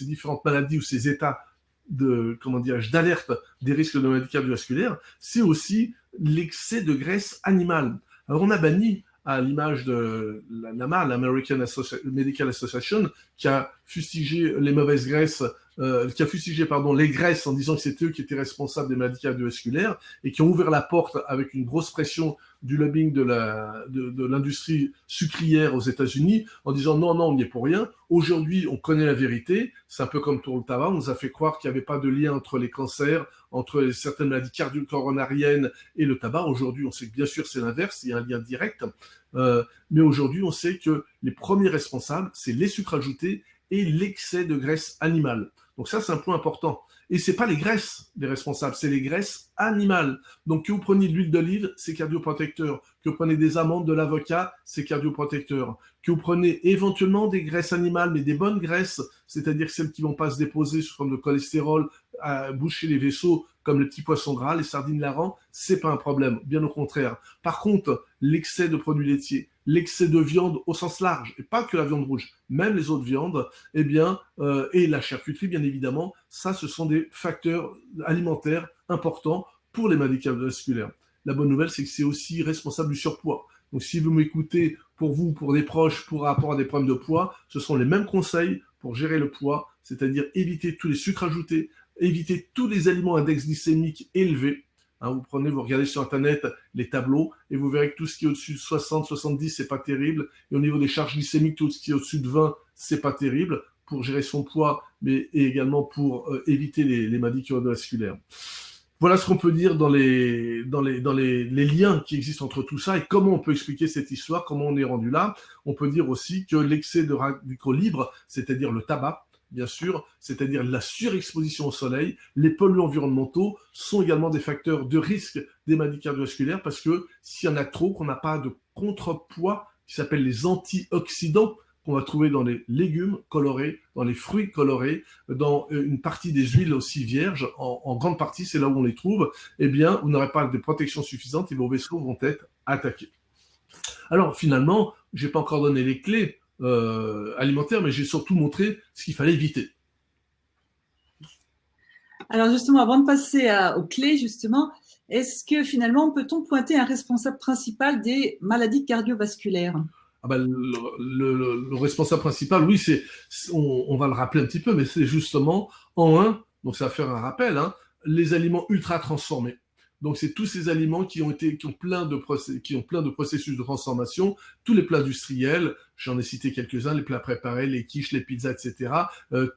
différentes maladies ou ces états d'alerte des risques de maladies cardiovasculaires, c'est aussi l'excès de graisse animale. Alors on a banni, à l'image de l'AMA, l'American Medical Association, qui a fustigé les mauvaises graisses, qui a fustigé les graisses en disant que c'était eux qui étaient responsables des maladies cardiovasculaires, et qui ont ouvert la porte avec une grosse pression du lobbying de l'industrie sucrière aux États-Unis, en disant non, on n'y est pour rien. Aujourd'hui, on connaît la vérité. C'est un peu comme pour le tabac. On nous a fait croire qu'il n'y avait pas de lien entre les cancers, entre certaines maladies cardio-coronariennes et le tabac. Aujourd'hui, on sait que bien sûr, c'est l'inverse. Il y a un lien direct. Mais aujourd'hui, on sait que les premiers responsables, c'est les sucres ajoutés et l'excès de graisse animale. Donc ça, c'est un point important. Et c'est pas les graisses les responsables, c'est les graisses animales. Donc que vous preniez de l'huile d'olive, c'est cardioprotecteur. Que vous prenez des amandes, de l'avocat, c'est cardioprotecteur. Que vous prenez éventuellement des graisses animales, mais des bonnes graisses, c'est-à-dire celles qui vont pas se déposer sous forme de cholestérol, à boucher les vaisseaux, comme les petits poissons gras, les sardines Laran, c'est pas un problème, bien au contraire. Par contre, l'excès de produits laitiers, l'excès de viande au sens large, et pas que la viande rouge, même les autres viandes, eh bien, et la charcuterie, bien évidemment, ça, ce sont des facteurs alimentaires importants pour les maladies cardiovasculaires. La bonne nouvelle, c'est que c'est aussi responsable du surpoids. Donc, si vous m'écoutez, pour vous, pour des proches, pour rapport à des problèmes de poids, ce sont les mêmes conseils pour gérer le poids, c'est-à-dire éviter tous les sucres ajoutés, éviter tous les aliments à index glycémique élevé. Vous regardez sur Internet les tableaux et vous verrez que tout ce qui est au-dessus de 60, 70, c'est pas terrible. Et au niveau des charges glycémiques, tout ce qui est au-dessus de 20, c'est pas terrible pour gérer son poids, mais et également pour éviter les maladies cardiovasculaires. Voilà ce qu'on peut dire dans les liens qui existent entre tout ça et comment on peut expliquer cette histoire, comment on est rendu là. On peut dire aussi que l'excès de radicaux libres, c'est-à-dire le tabac, bien sûr, c'est-à-dire la surexposition au soleil, les polluants environnementaux sont également des facteurs de risque des maladies cardiovasculaires parce que s'il y en a trop, qu'on n'a pas de contrepoids qui s'appelle les antioxydants, qu'on va trouver dans les légumes colorés, dans les fruits colorés, dans une partie des huiles aussi vierges, en grande partie, c'est là où on les trouve, eh bien, vous n'aurez pas de protection suffisante et vos vaisseaux vont être attaqués. Alors, finalement, j'ai pas encore donné les clés alimentaires, mais j'ai surtout montré ce qu'il fallait éviter. Alors, justement, avant de passer aux clés, justement, est-ce que finalement, peut-on pointer un responsable principal des maladies cardiovasculaires ? Le responsable principal, oui, on va le rappeler un petit peu, mais c'est justement en un, donc ça va faire un rappel, les aliments ultra transformés. Donc, c'est tous ces aliments qui ont plein de processus de transformation, tous les plats industriels, j'en ai cité quelques-uns, les plats préparés, les quiches, les pizzas, etc.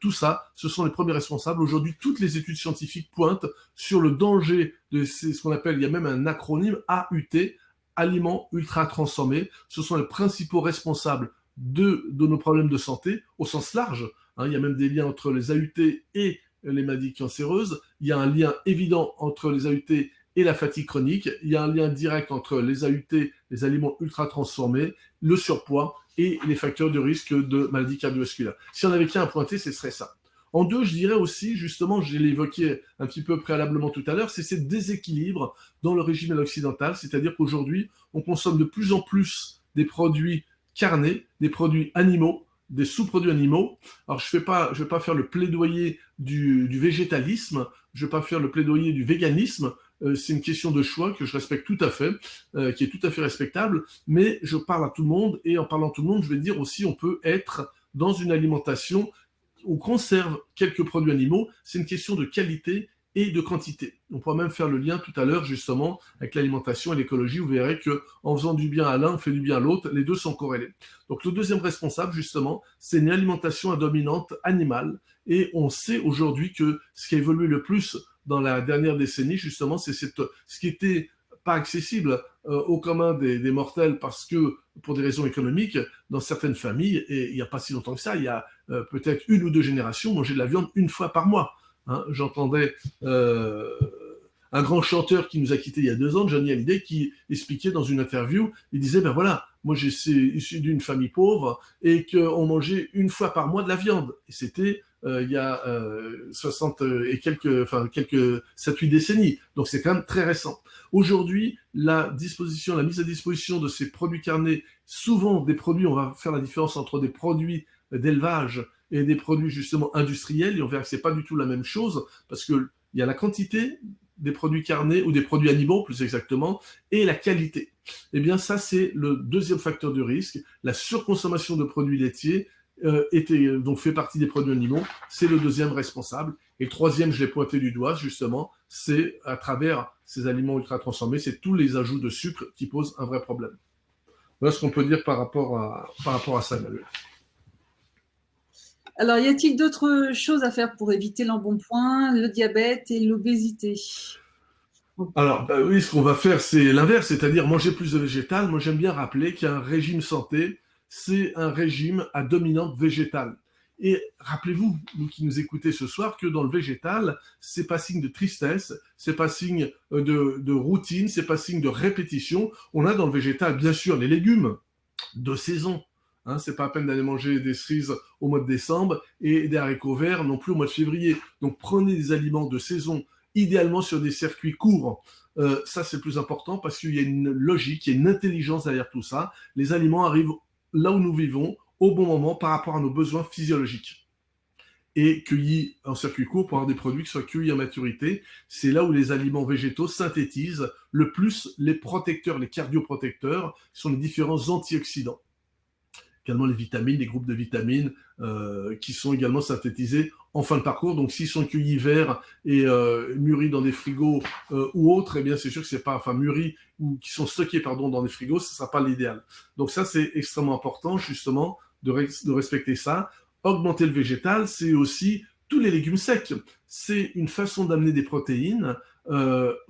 Tout ça, ce sont les premiers responsables. Aujourd'hui, toutes les études scientifiques pointent sur le danger de ce qu'on appelle, il y a même un acronyme AUT, aliments ultra transformés. Ce sont les principaux responsables de nos problèmes de santé au sens large. Il y a même des liens entre les AUT et les maladies cancéreuses. Il y a un lien évident entre les AUT et la fatigue chronique. Il y a un lien direct entre les AUT, les aliments ultra transformés, le surpoids et les facteurs de risque de maladies cardiovasculaires. Si on avait qu'un à pointer, ce serait ça. En deux, je dirais aussi, justement, je l'ai évoqué un petit peu préalablement tout à l'heure, c'est ce déséquilibre dans le régime occidental, c'est-à-dire qu'aujourd'hui, on consomme de plus en plus des produits carnés, des produits animaux, des sous-produits animaux. Alors, je vais pas faire le plaidoyer du végétalisme, je vais pas faire le plaidoyer du véganisme, c'est une question de choix que je respecte tout à fait, qui est tout à fait respectable, mais je parle à tout le monde, et en parlant à tout le monde, je vais dire aussi, on peut être dans une alimentation on conserve quelques produits animaux, c'est une question de qualité et de quantité. On pourra même faire le lien tout à l'heure justement avec l'alimentation et l'écologie. Vous verrez que en faisant du bien à l'un, on fait du bien à l'autre. Les deux sont corrélés. Donc le deuxième responsable justement, c'est une alimentation à dominante animale. Et on sait aujourd'hui que ce qui a évolué le plus dans la dernière décennie justement, c'est ce qui était pas accessible au commun des mortels parce que, pour des raisons économiques, dans certaines familles, et il n'y a pas si longtemps que ça, il y a peut-être 1 ou 2 générations, manger de la viande 1 fois par mois. J'entendais un grand chanteur qui nous a quittés il y a 2 ans, Johnny Hallyday, qui expliquait dans une interview, il disait, ben voilà, moi je suis issu d'une famille pauvre et qu'on mangeait 1 fois par mois de la viande. Et c'était il y a 60 et quelques 7-8 décennies. Donc c'est quand même très récent. Aujourd'hui, la mise à disposition de ces produits carnés, souvent des produits, on va faire la différence entre des produits d'élevage et des produits justement industriels, et on verra que c'est pas du tout la même chose, parce que il y a la quantité des produits carnés, ou des produits animaux plus exactement, et la qualité. Eh bien ça, c'est le deuxième facteur de risque. La surconsommation de produits laitiers donc fait partie des produits animaux, c'est le deuxième responsable. Et le troisième, je l'ai pointé du doigt justement, c'est à travers ces aliments ultra transformés, c'est tous les ajouts de sucre qui posent un vrai problème. Voilà ce qu'on peut dire par rapport à ça, Emmanuel. Alors, y a-t-il d'autres choses à faire pour éviter l'embonpoint, le diabète et l'obésité? Alors, oui, ce qu'on va faire, c'est l'inverse, c'est-à-dire manger plus de végétal. Moi, j'aime bien rappeler qu'un régime santé, c'est un régime à dominante végétale. Et rappelez-vous, vous qui nous écoutez ce soir, que dans le végétal, c'est pas signe de tristesse, c'est pas signe de routine, c'est pas signe de répétition. On a dans le végétal, bien sûr, les légumes de saison. C'est pas à peine d'aller manger des cerises au mois de décembre et des haricots verts non plus au mois de février. Donc prenez des aliments de saison, idéalement sur des circuits courts. Ça, c'est le plus important parce qu'il y a une logique, il y a une intelligence derrière tout ça. Les aliments arrivent là où nous vivons, au bon moment, par rapport à nos besoins physiologiques. Et cueillis en circuit court pour avoir des produits qui soient cueillis à maturité. C'est là où les aliments végétaux synthétisent le plus les protecteurs, les cardioprotecteurs, qui sont les différents antioxydants. Également les vitamines, les groupes de vitamines qui sont également synthétisés en fin de parcours. Donc s'ils sont cueillis verts et mûris dans des frigos ou autres, eh bien c'est sûr que c'est pas, mûris ou qui sont stockés dans des frigos, ce sera pas l'idéal. Donc ça c'est extrêmement important justement de respecter ça. Augmenter le végétal, c'est aussi tous les légumes secs. C'est une façon d'amener des protéines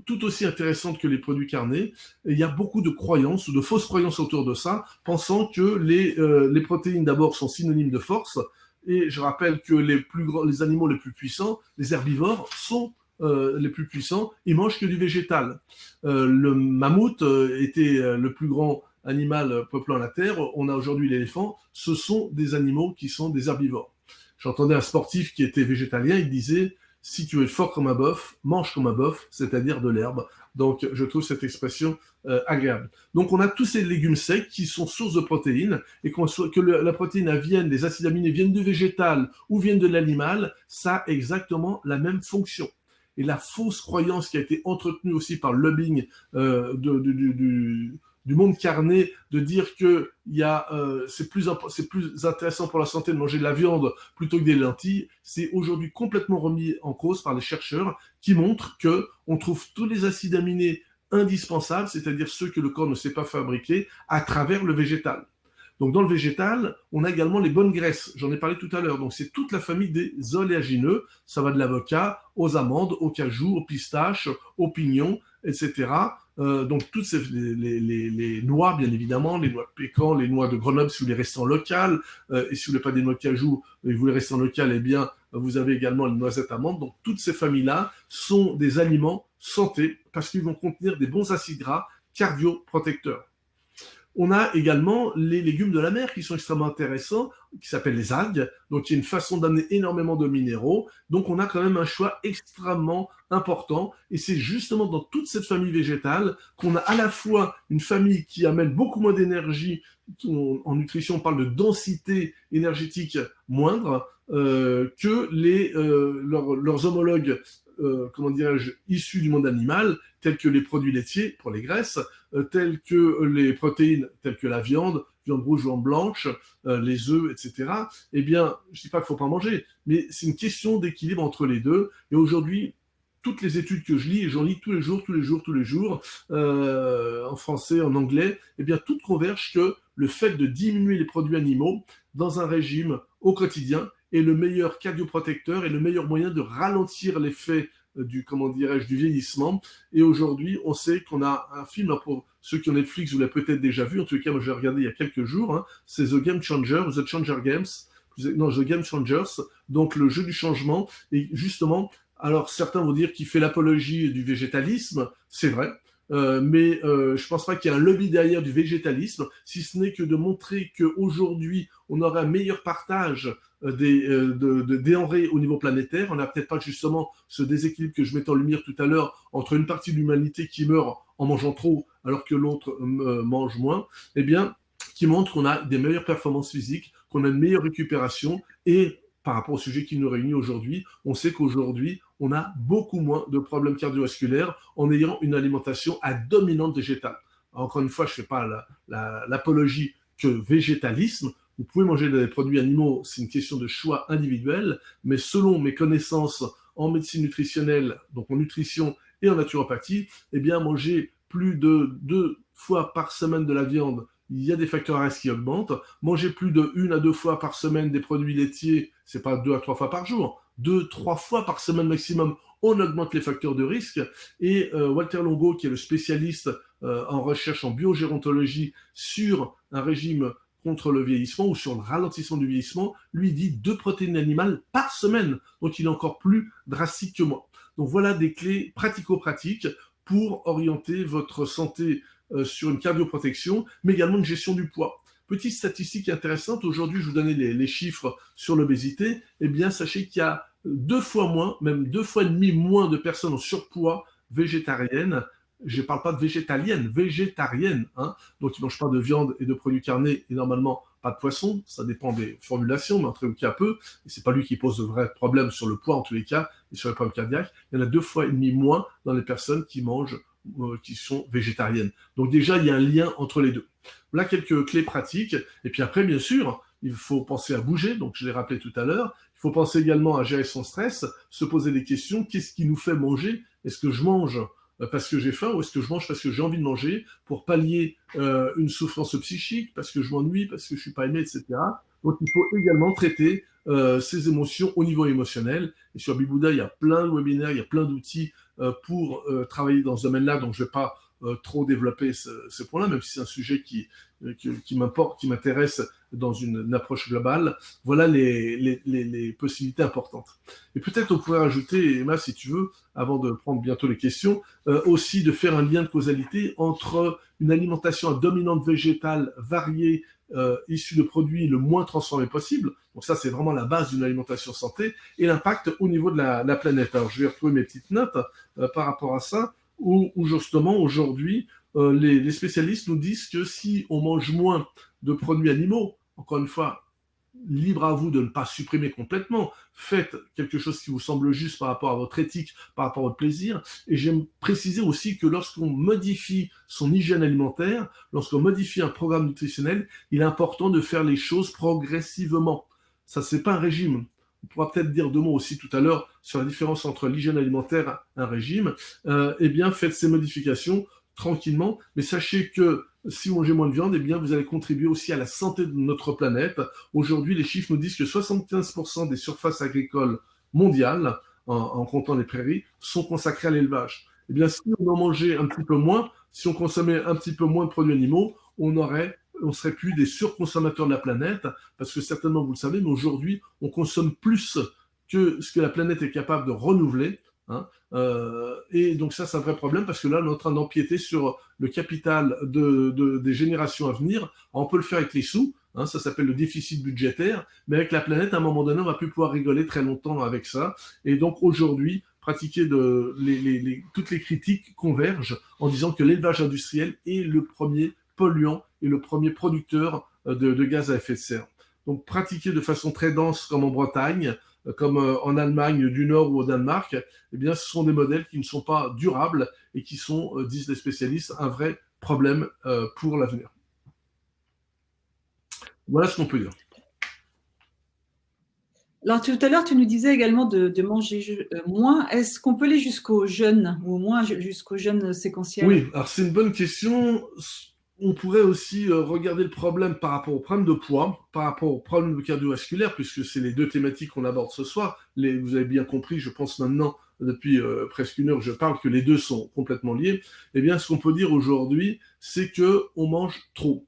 tout aussi intéressante que les produits carnés. Et il y a beaucoup de croyances ou de fausses croyances autour de ça, pensant que les protéines d'abord sont synonymes de force. Et je rappelle que les animaux les plus puissants, les herbivores, sont les plus puissants, ils mangent que du végétal. Le mammouth était le plus grand animal peuplant la Terre. On a aujourd'hui l'éléphant. Ce sont des animaux qui sont des herbivores. J'entendais un sportif qui était végétalien, il disait « Si tu es fort comme un bœuf, mange comme un bœuf, c'est-à-dire de l'herbe ». Donc, je trouve cette expression agréable. Donc, on a tous ces légumes secs qui sont sources de protéines, et que la protéine vienne, les acides aminés viennent du végétal ou viennent de l'animal, ça a exactement la même fonction. Et la fausse croyance qui a été entretenue aussi par le lobbying du monde carné, de dire que c'est plus intéressant pour la santé de manger de la viande plutôt que des lentilles, c'est aujourd'hui complètement remis en cause par les chercheurs qui montrent que on trouve tous les acides aminés indispensables, c'est-à-dire ceux que le corps ne sait pas fabriquer, à travers le végétal. Donc dans le végétal, on a également les bonnes graisses. J'en ai parlé tout à l'heure. Donc c'est toute la famille des oléagineux. Ça va de l'avocat aux amandes, aux cajous, aux pistaches, aux pignons, etc. Donc toutes les noix, bien évidemment, les noix de pécan, les noix de Grenoble si vous voulez rester en local. Et si vous voulez pas des noix de cajou et vous voulez rester en local, eh bien vous avez également les noisettes amandes. Donc toutes ces familles-là sont des aliments santé parce qu'ils vont contenir des bons acides gras cardioprotecteurs. On a également les légumes de la mer qui sont extrêmement intéressants, qui s'appellent les algues. Donc, il y a une façon d'amener énormément de minéraux. Donc, on a quand même un choix extrêmement important. Et c'est justement dans toute cette famille végétale qu'on a à la fois une famille qui amène beaucoup moins d'énergie. En nutrition, on parle de densité énergétique moindre que leurs homologues comment dirais-je, issus du monde animal, tels que les produits laitiers pour les graisses, tels que les protéines, telles que la viande rouge, viande blanche, les œufs, etc. Eh bien, je ne dis pas qu'il ne faut pas manger, mais c'est une question d'équilibre entre les deux. Et aujourd'hui, toutes les études que je lis, et j'en lis tous les jours, en français, en anglais, eh bien, toutes convergent que le fait de diminuer les produits animaux dans un régime au quotidien est le meilleur cardioprotecteur et le meilleur moyen de ralentir l'effet du vieillissement. Et aujourd'hui, on sait qu'on a un film, pour ceux qui ont Netflix, vous l'avez peut-être déjà vu, en tout cas, moi, je l'ai regardé il y a quelques jours, c'est The Game Changer, The Changer Games, The Game Changers, donc le jeu du changement. Et justement, alors certains vont dire qu'il fait l'apologie du végétalisme, c'est vrai, mais je pense pas qu'il y ait un lobby derrière du végétalisme, si ce n'est que de montrer qu'aujourd'hui, on aura un meilleur partage des denrées au niveau planétaire. On n'a peut-être pas justement ce déséquilibre que je mettais en lumière tout à l'heure entre une partie de l'humanité qui meurt en mangeant trop alors que l'autre mange moins, eh bien, qui montre qu'on a des meilleures performances physiques, qu'on a une meilleure récupération et par rapport au sujet qui nous réunit aujourd'hui, on sait qu'aujourd'hui, on a beaucoup moins de problèmes cardiovasculaires en ayant une alimentation à dominante végétale. Encore une fois, je ne fais pas l'apologie que végétalisme. Vous pouvez manger des produits animaux, c'est une question de choix individuel, mais selon mes connaissances en médecine nutritionnelle, donc en nutrition et en naturopathie, eh bien, manger plus de 2 fois par semaine de la viande, il y a des facteurs à risque qui augmentent. Manger plus de 1 à 2 fois par semaine des produits laitiers, c'est pas 2 à 3 fois par jour, 2-3 fois par semaine maximum, on augmente les facteurs de risque. Et Walter Longo, qui est le spécialiste en recherche en biogérontologie sur un régime contre le vieillissement ou sur le ralentissement du vieillissement, lui dit 2 protéines animales par semaine. Donc il est encore plus drastique que moi. Donc voilà des clés pratico-pratiques pour orienter votre santé sur une cardioprotection, mais également une gestion du poids. Petite statistique intéressante, aujourd'hui je vous donnais les chiffres sur l'obésité, eh bien sachez qu'il y a 2 fois moins, même 2 fois et demi moins de personnes en surpoids végétariennes. Je ne parle pas de végétariennes, donc ils ne mangent pas de viande et de produits carnés et normalement pas de poisson, ça dépend des formulations, mais en tout cas peu, et c'est pas lui qui pose de vrais problèmes sur le poids en tous les cas, et sur les problèmes cardiaques, il y en a 2 fois et demi moins dans les personnes qui mangent, qui sont végétariennes. Donc déjà, il y a un lien entre les deux. Voilà quelques clés pratiques, et puis après, bien sûr, il faut penser à bouger, donc je l'ai rappelé tout à l'heure, il faut penser également à gérer son stress, se poser des questions, qu'est-ce qui nous fait manger? Est-ce que je mange parce que j'ai faim ou est-ce que je mange parce que j'ai envie de manger pour pallier une souffrance psychique, parce que je m'ennuie, parce que je suis pas aimé, etc. Donc il faut également traiter ces émotions au niveau émotionnel. Et sur Bibouda, il y a plein de webinaires, il y a plein d'outils pour travailler dans ce domaine-là, donc je vais pas trop développer ce point-là, même si c'est un sujet qui m'importe, qui m'intéresse dans une approche globale. Voilà les possibilités importantes. Et peut-être on pourrait rajouter, Emma, si tu veux, avant de prendre bientôt les questions, aussi de faire un lien de causalité entre une alimentation à dominante végétale variée, issue de produits le moins transformés possible, donc ça c'est vraiment la base d'une alimentation santé, et l'impact au niveau de la planète. Alors je vais retrouver mes petites notes par rapport à ça, où justement aujourd'hui les spécialistes nous disent que si on mange moins de produits animaux, encore une fois, libre à vous de ne pas supprimer complètement. Faites quelque chose qui vous semble juste par rapport à votre éthique, par rapport à votre plaisir. Et j'aime préciser aussi que lorsqu'on modifie son hygiène alimentaire, lorsqu'on modifie un programme nutritionnel, il est important de faire les choses progressivement. Ça, c'est pas un régime. On pourra peut-être dire deux mots aussi tout à l'heure sur la différence entre l'hygiène alimentaire et un régime. Eh bien, faites ces modifications tranquillement, mais sachez que si vous mangez moins de viande, eh bien, vous allez contribuer aussi à la santé de notre planète. Aujourd'hui, les chiffres nous disent que 75% des surfaces agricoles mondiales, en comptant les prairies, sont consacrées à l'élevage. Eh bien, si on en mangeait un petit peu moins, si on consommait un petit peu moins de produits animaux, on serait plus des surconsommateurs de la planète, parce que certainement, vous le savez, mais aujourd'hui, on consomme plus que ce que la planète est capable de renouveler. Hein. Et donc ça, c'est un vrai problème parce que là, on est en train d'empiéter sur le capital des générations à venir. On peut le faire avec les sous, hein, ça s'appelle le déficit budgétaire, mais avec la planète, à un moment donné, on va plus pouvoir rigoler très longtemps avec ça. Et donc aujourd'hui, toutes les critiques convergent en disant que l'élevage industriel est le premier polluant et le premier producteur de gaz à effet de serre. Donc pratiquer de façon très dense comme en Bretagne, comme en Allemagne du Nord ou au Danemark, eh bien, ce sont des modèles qui ne sont pas durables et qui sont, disent les spécialistes, un vrai problème pour l'avenir. Voilà ce qu'on peut dire. Alors, tout à l'heure, tu nous disais également de manger moins. Est-ce qu'on peut aller jusqu'au jeûne ou au moins jusqu'au jeûne séquentiel? Oui, alors c'est une bonne question. On pourrait aussi regarder le problème par rapport au problème de poids, par rapport au problème cardiovasculaire, puisque c'est les deux thématiques qu'on aborde ce soir. Vous avez bien compris, je pense maintenant, depuis presque une heure, je parle que les deux sont complètement liés. Eh bien, ce qu'on peut dire aujourd'hui, c'est qu'on mange trop.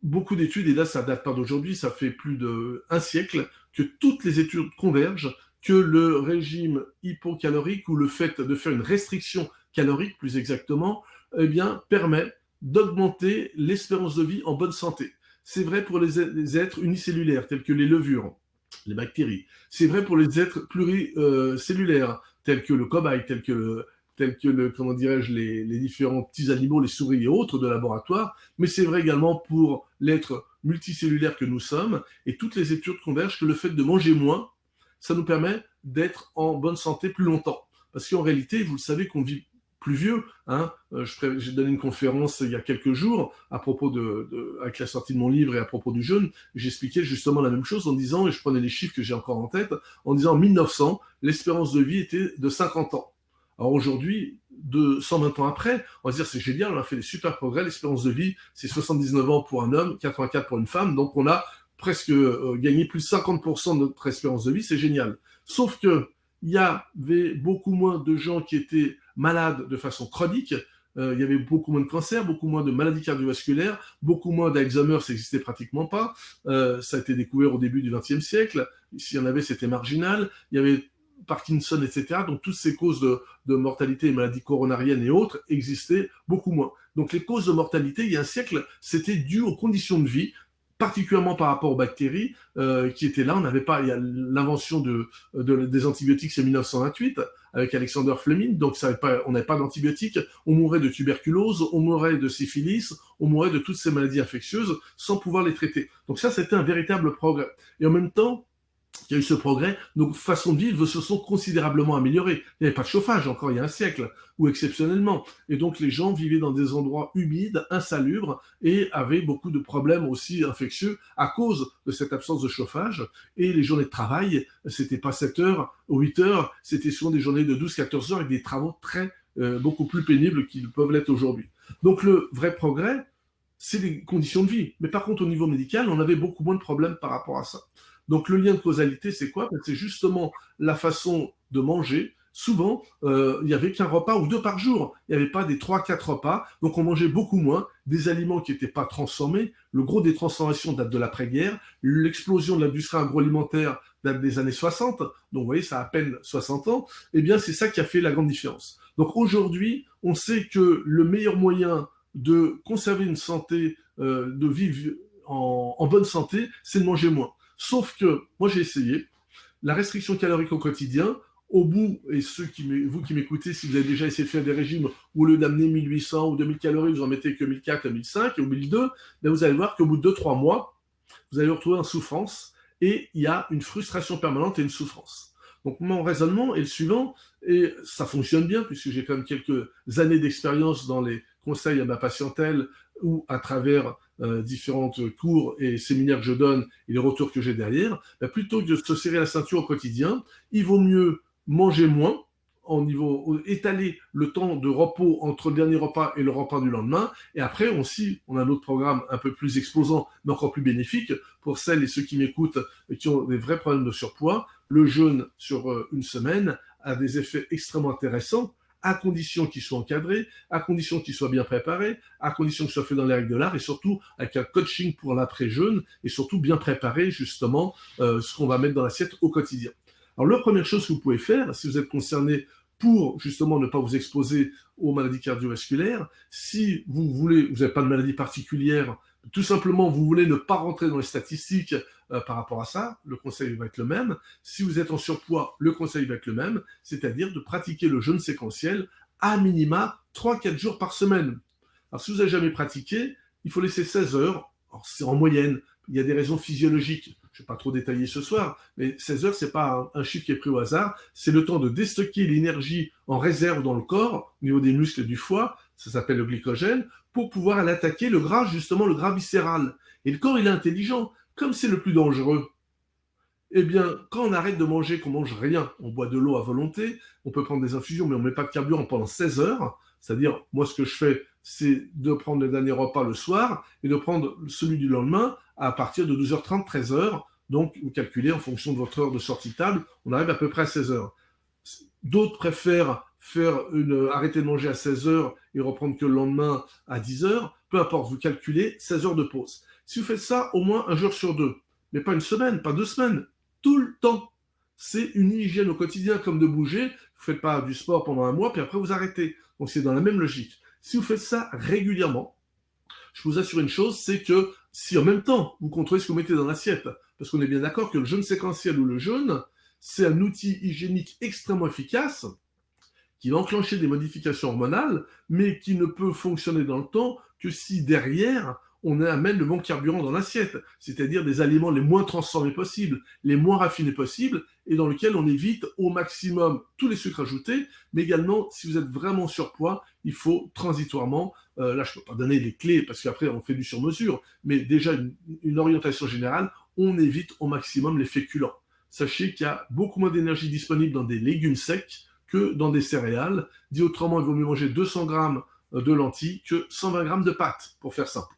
Beaucoup d'études, et là ça date pas d'aujourd'hui, ça fait plus d'un siècle, que toutes les études convergent que le régime hypocalorique ou le fait de faire une restriction calorique, plus exactement, eh bien, permet d'augmenter l'espérance de vie en bonne santé. C'est vrai pour les êtres unicellulaires, tels que les levures, les bactéries. C'est vrai pour les êtres pluricellulaires, tels que le cobaye, tels que comment dirais-je, les différents petits animaux, les souris et autres de laboratoire, mais c'est vrai également pour l'être multicellulaire que nous sommes, et toutes les études convergent que le fait de manger moins, ça nous permet d'être en bonne santé plus longtemps. Parce qu'en réalité, vous le savez qu'on vit plus vieux. Hein. J'ai donné une conférence il y a quelques jours à propos avec la sortie de mon livre et à propos du jeûne. J'expliquais justement la même chose en disant, et je prenais les chiffres que j'ai encore en tête, en disant en 1900, l'espérance de vie était de 50 ans. Alors aujourd'hui, 120 ans après, on va se dire c'est génial, on a fait des super progrès, l'espérance de vie, c'est 79 ans pour un homme, 84 pour une femme, donc on a presque gagné plus de 50% de notre espérance de vie, c'est génial. Sauf que il y avait beaucoup moins de gens qui étaient malades de façon chronique, il y avait beaucoup moins de cancers, beaucoup moins de maladies cardiovasculaires, beaucoup moins d'Alzheimer, ça n'existait pratiquement pas, ça a été découvert au début du XXe siècle, s'il y en avait, c'était marginal, il y avait Parkinson, etc. Donc toutes ces causes de mortalité et maladies coronariennes et autres existaient beaucoup moins. Donc les causes de mortalité, il y a un siècle, c'était dû aux conditions de vie, particulièrement par rapport aux bactéries qui étaient là. On n'avait pas, il y a l'invention des antibiotiques, c'est 1928 avec Alexander Fleming, donc on n'avait pas d'antibiotiques. On mourait de tuberculose, on mourait de syphilis, on mourait de toutes ces maladies infectieuses sans pouvoir les traiter. Donc ça, c'était un véritable progrès. Et en même temps, il y a eu ce progrès, nos façons de vivre se sont considérablement améliorées. Il n'y avait pas de chauffage encore il y a un siècle, ou exceptionnellement. Et donc les gens vivaient dans des endroits humides, insalubres, et avaient beaucoup de problèmes aussi infectieux à cause de cette absence de chauffage. Et les journées de travail, c'était pas 7 heures ou 8 heures, c'était souvent des journées de 12-14 heures avec des travaux beaucoup plus pénibles qu'ils peuvent l'être aujourd'hui. Donc le vrai progrès, c'est les conditions de vie. Mais par contre, au niveau médical, on avait beaucoup moins de problèmes par rapport à ça. Donc le lien de causalité, c'est quoi? C'est justement la façon de manger. Souvent, il n'y avait qu'un repas ou deux par jour. Il n'y avait pas des 3-4 repas. Donc on mangeait beaucoup moins, des aliments qui n'étaient pas transformés. Le gros des transformations date de l'après-guerre. L'explosion de l'industrie agroalimentaire date des années 60. Donc vous voyez, ça a à peine 60 ans. Eh bien, c'est ça qui a fait la grande différence. Donc aujourd'hui, on sait que le meilleur moyen de conserver une santé, de vivre en bonne santé, c'est de manger moins. Sauf que, moi j'ai essayé, la restriction calorique au quotidien, au bout, et vous qui m'écoutez, si vous avez déjà essayé de faire des régimes où au lieu d'amener 1800 ou 2000 calories, vous en mettez que 1400, 1005 ou 1002, ben vous allez voir qu'au bout de 2-3 mois, vous allez vous retrouver en souffrance et il y a une frustration permanente et une souffrance. Donc mon raisonnement est le suivant, et ça fonctionne bien puisque j'ai quand même quelques années d'expérience dans les conseils à ma patientèle ou à travers différentes cours et séminaires que je donne et les retours que j'ai derrière. Plutôt que de se serrer la ceinture au quotidien, il vaut mieux manger moins, étaler le temps de repos entre le dernier repas et le repas du lendemain. Et après, on a un autre programme un peu plus exposant, mais encore plus bénéfique pour celles et ceux qui m'écoutent et qui ont des vrais problèmes de surpoids. Le jeûne sur une semaine a des effets extrêmement intéressants, à condition qu'il soit encadré, à condition qu'il soit bien préparé, à condition qu'il soit fait dans les règles de l'art, et surtout avec un coaching pour l'après-jeûne, et surtout bien préparer justement ce qu'on va mettre dans l'assiette au quotidien. Alors la première chose que vous pouvez faire, si vous êtes concerné pour justement ne pas vous exposer aux maladies cardiovasculaires, si vous n'avez pas de maladie particulière, tout simplement vous voulez ne pas rentrer dans les statistiques par rapport à ça, le conseil va être le même. Si vous êtes en surpoids, le conseil va être le même, c'est-à-dire de pratiquer le jeûne séquentiel à minima 3-4 jours par semaine. Alors si vous n'avez jamais pratiqué, il faut laisser 16 heures, alors, c'est en moyenne, il y a des raisons physiologiques, je ne vais pas trop détailler ce soir, mais 16 heures, ce n'est pas un chiffre qui est pris au hasard, c'est le temps de déstocker l'énergie en réserve dans le corps, au niveau des muscles et du foie, ça s'appelle le glycogène, pour pouvoir aller attaquer le gras, justement le gras viscéral. Et le corps, il est intelligent, comme c'est le plus dangereux. Eh bien, quand on arrête de manger, qu'on mange rien, on boit de l'eau à volonté, on peut prendre des infusions, mais on ne met pas de carburant pendant 16 heures, c'est-à-dire, moi, ce que je fais, c'est de prendre le dernier repas le soir et de prendre celui du lendemain à partir de 12h30, 13h. Donc, vous calculez en fonction de votre heure de sortie de table, on arrive à peu près à 16 heures. D'autres préfèrent arrêter de manger à 16 heures et reprendre que le lendemain à 10 heures. Peu importe, vous calculez 16 heures de pause. Si vous faites ça au moins un jour sur deux, mais pas une semaine, pas 2 semaines, tout le temps. C'est une hygiène au quotidien comme de bouger. Vous ne faites pas du sport pendant un mois, puis après vous arrêtez. Donc c'est dans la même logique. Si vous faites ça régulièrement, je vous assure une chose, c'est que si en même temps vous contrôlez ce que vous mettez dans l'assiette, parce qu'on est bien d'accord que le jeûne séquentiel ou le jeûne, c'est un outil hygiénique extrêmement efficace qui va enclencher des modifications hormonales, mais qui ne peut fonctionner dans le temps que si derrière on amène le bon carburant dans l'assiette, c'est-à-dire des aliments les moins transformés possibles, les moins raffinés possibles, et dans lesquels on évite au maximum tous les sucres ajoutés, mais également, si vous êtes vraiment surpoids, il faut transitoirement, là je ne peux pas donner les clés, parce qu'après on fait du sur-mesure, mais déjà une orientation générale, on évite au maximum les féculents. Sachez qu'il y a beaucoup moins d'énergie disponible dans des légumes secs que dans des céréales. Dit autrement, il vaut mieux manger 200 grammes de lentilles que 120 grammes de pâtes, pour faire simple.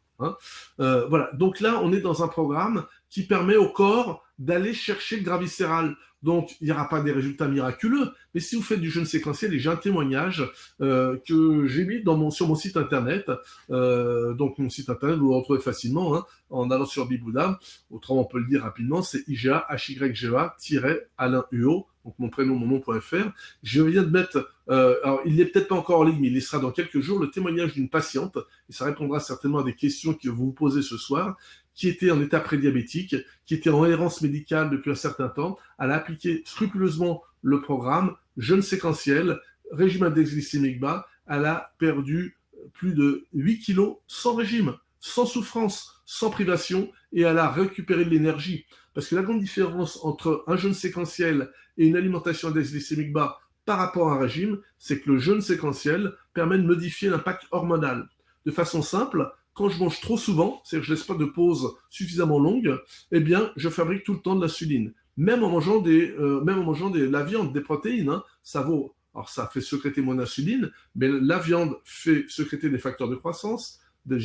Voilà. Donc là, on est dans un programme qui permet au corps d'aller chercher le gras viscéral. Donc, il n'y aura pas des résultats miraculeux, mais si vous faites du jeûne séquentiel, et j'ai un témoignage que j'ai mis sur mon site internet, donc mon site internet, vous le retrouvez facilement en allant sur Bibouda, autrement on peut le dire rapidement, c'est IGA-HYGA-Alain UO, donc mon prénom, mon nom.fr. Je viens de mettre, alors il n'est peut-être pas encore en ligne, mais il y sera dans quelques jours, le témoignage d'une patiente, et ça répondra certainement à des questions que vous vous posez ce soir, qui était en état prédiabétique, qui était en errance médicale depuis un certain temps. Elle a appliqué scrupuleusement le programme, jeûne séquentiel, régime index glycémique bas. Elle a perdu plus de 8 kilos sans régime, sans souffrance, sans privation, et elle a récupéré de l'énergie. Parce que la grande différence entre un jeûne séquentiel et une alimentation index glycémique bas par rapport à un régime, c'est que le jeûne séquentiel permet de modifier l'impact hormonal. De façon simple, quand je mange trop souvent, c'est-à-dire que je ne laisse pas de pause suffisamment longue, eh bien, je fabrique tout le temps de l'insuline. Même en mangeant la viande, des protéines, ça vaut. Alors, ça fait sécréter moins d'insuline, mais la viande fait sécréter des facteurs de croissance, des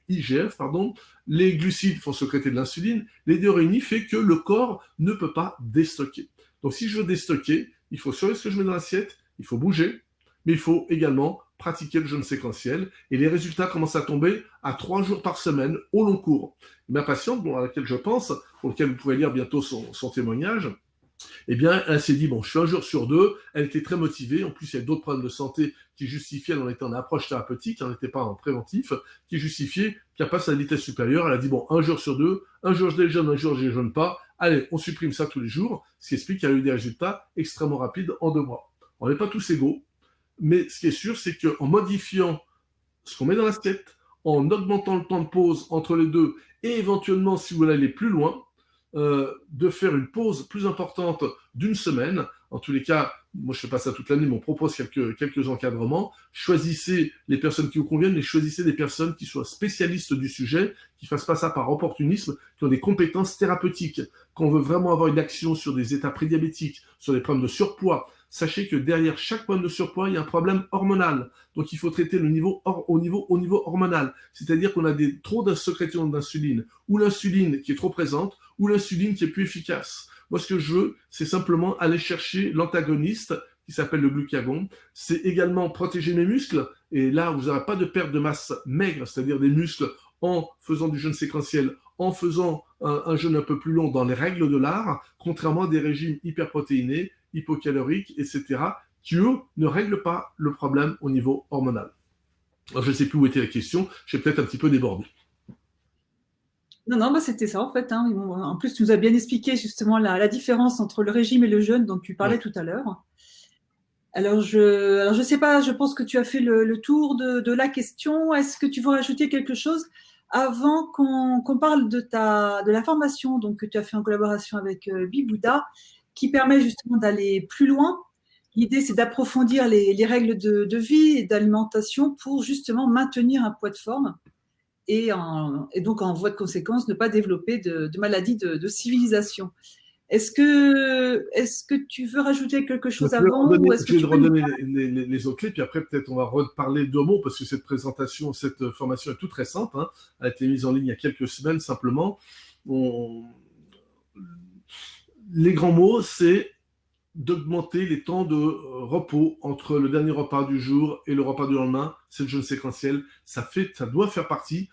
IGF, les glucides font sécréter de l'insuline, l'hétéroïnie fait que le corps ne peut pas déstocker. Donc, si je veux déstocker, il faut surveiller ce que je mets dans l'assiette, il faut bouger, mais il faut également pratiquer le jeûne séquentiel, et les résultats commencent à tomber à 3 jours par semaine au long cours. Ma patiente, à laquelle je pense, pour laquelle vous pouvez lire bientôt son témoignage, eh bien, elle s'est dit, je suis un jour sur deux, elle était très motivée, en plus il y a d'autres problèmes de santé qui justifiaient, elle en était en approche thérapeutique, elle n'était pas en préventif, qui justifiaient qu'elle passe à la vitesse supérieure, elle a dit, un jour sur deux, un jour je déjeune, un jour je déjeune pas, allez, on supprime ça tous les jours, ce qui explique qu'elle a eu des résultats extrêmement rapides en 2 mois. On n'est pas tous égaux, mais ce qui est sûr, c'est qu'en modifiant ce qu'on met dans l'assiette, en augmentant le temps de pause entre les deux, et éventuellement, si vous voulez aller plus loin, de faire une pause plus importante d'une semaine. En tous les cas, moi je fais pas ça toute l'année, mais on propose quelques encadrements. Choisissez les personnes qui vous conviennent, et choisissez des personnes qui soient spécialistes du sujet, qui fassent pas ça par opportunisme, qui ont des compétences thérapeutiques. Quand on veut vraiment avoir une action sur des états prédiabétiques, sur des problèmes de surpoids, sachez que derrière chaque problème de surpoids, il y a un problème hormonal. Donc il faut traiter le niveau au niveau hormonal. C'est-à-dire qu'on a trop de sécrétion d'insuline, ou l'insuline qui est trop présente, ou l'insuline qui est plus efficace. Moi, ce que je veux, c'est simplement aller chercher l'antagoniste qui s'appelle le glucagon. C'est également protéger mes muscles. Et là, vous n'aurez pas de perte de masse maigre, c'est-à-dire des muscles en faisant du jeûne séquentiel, en faisant un jeûne un peu plus long dans les règles de l'art, contrairement à des régimes hyperprotéinés, hypocaloriques, etc., qui, eux, ne règlent pas le problème au niveau hormonal. Alors, je ne sais plus où était la question, j'ai peut-être un petit peu débordé. Non, bah c'était ça en fait. Hein. En plus, tu nous as bien expliqué justement la différence entre le régime et le jeûne dont tu parlais tout à l'heure. Alors je sais pas, je pense que tu as fait le tour de la question. Est-ce que tu veux rajouter quelque chose avant qu'on parle de la formation donc, que tu as fait en collaboration avec Bibouda, qui permet justement d'aller plus loin? L'idée, c'est d'approfondir les règles de vie et d'alimentation pour justement maintenir un poids de forme et donc, en voie de conséquence, ne pas développer de maladies de civilisation. Est-ce que tu veux rajouter quelque chose avant ou est-ce que je vais redonner les autres clés, puis après peut-être on va reparler deux mots, parce que cette présentation, cette formation est toute récente, hein, a été mise en ligne il y a quelques semaines simplement. Les grands mots, c'est d'augmenter les temps de repos entre le dernier repas du jour et le repas du lendemain. C'est le jeûne séquentiel. Ça doit faire partie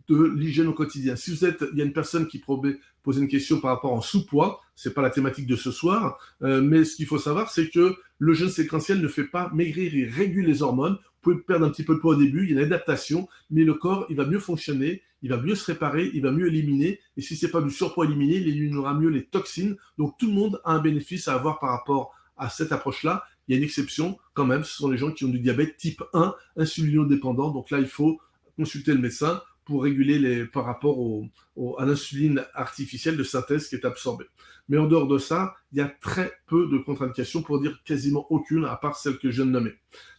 de l'hygiène au quotidien. Si il y a une personne qui pose une question par rapport en sous-poids, c'est pas la thématique de ce soir, mais ce qu'il faut savoir, c'est que le jeûne séquentiel ne fait pas maigrir, il régule les hormones. Vous pouvez perdre un petit peu de poids au début, il y a une adaptation, mais le corps, il va mieux fonctionner, il va mieux se réparer, il va mieux éliminer, et si c'est pas du surpoids éliminé, il éliminera mieux les toxines. Donc tout le monde a un bénéfice à avoir par rapport à cette approche-là. Il y a une exception quand même, ce sont les gens qui ont du diabète type 1, insulinodépendant, donc là il faut consulter le médecin pour réguler par rapport à l'insuline artificielle de synthèse qui est absorbée. Mais en dehors de ça, il y a très peu de contre-indications, pour dire quasiment aucune, à part celle que je viens de nommer.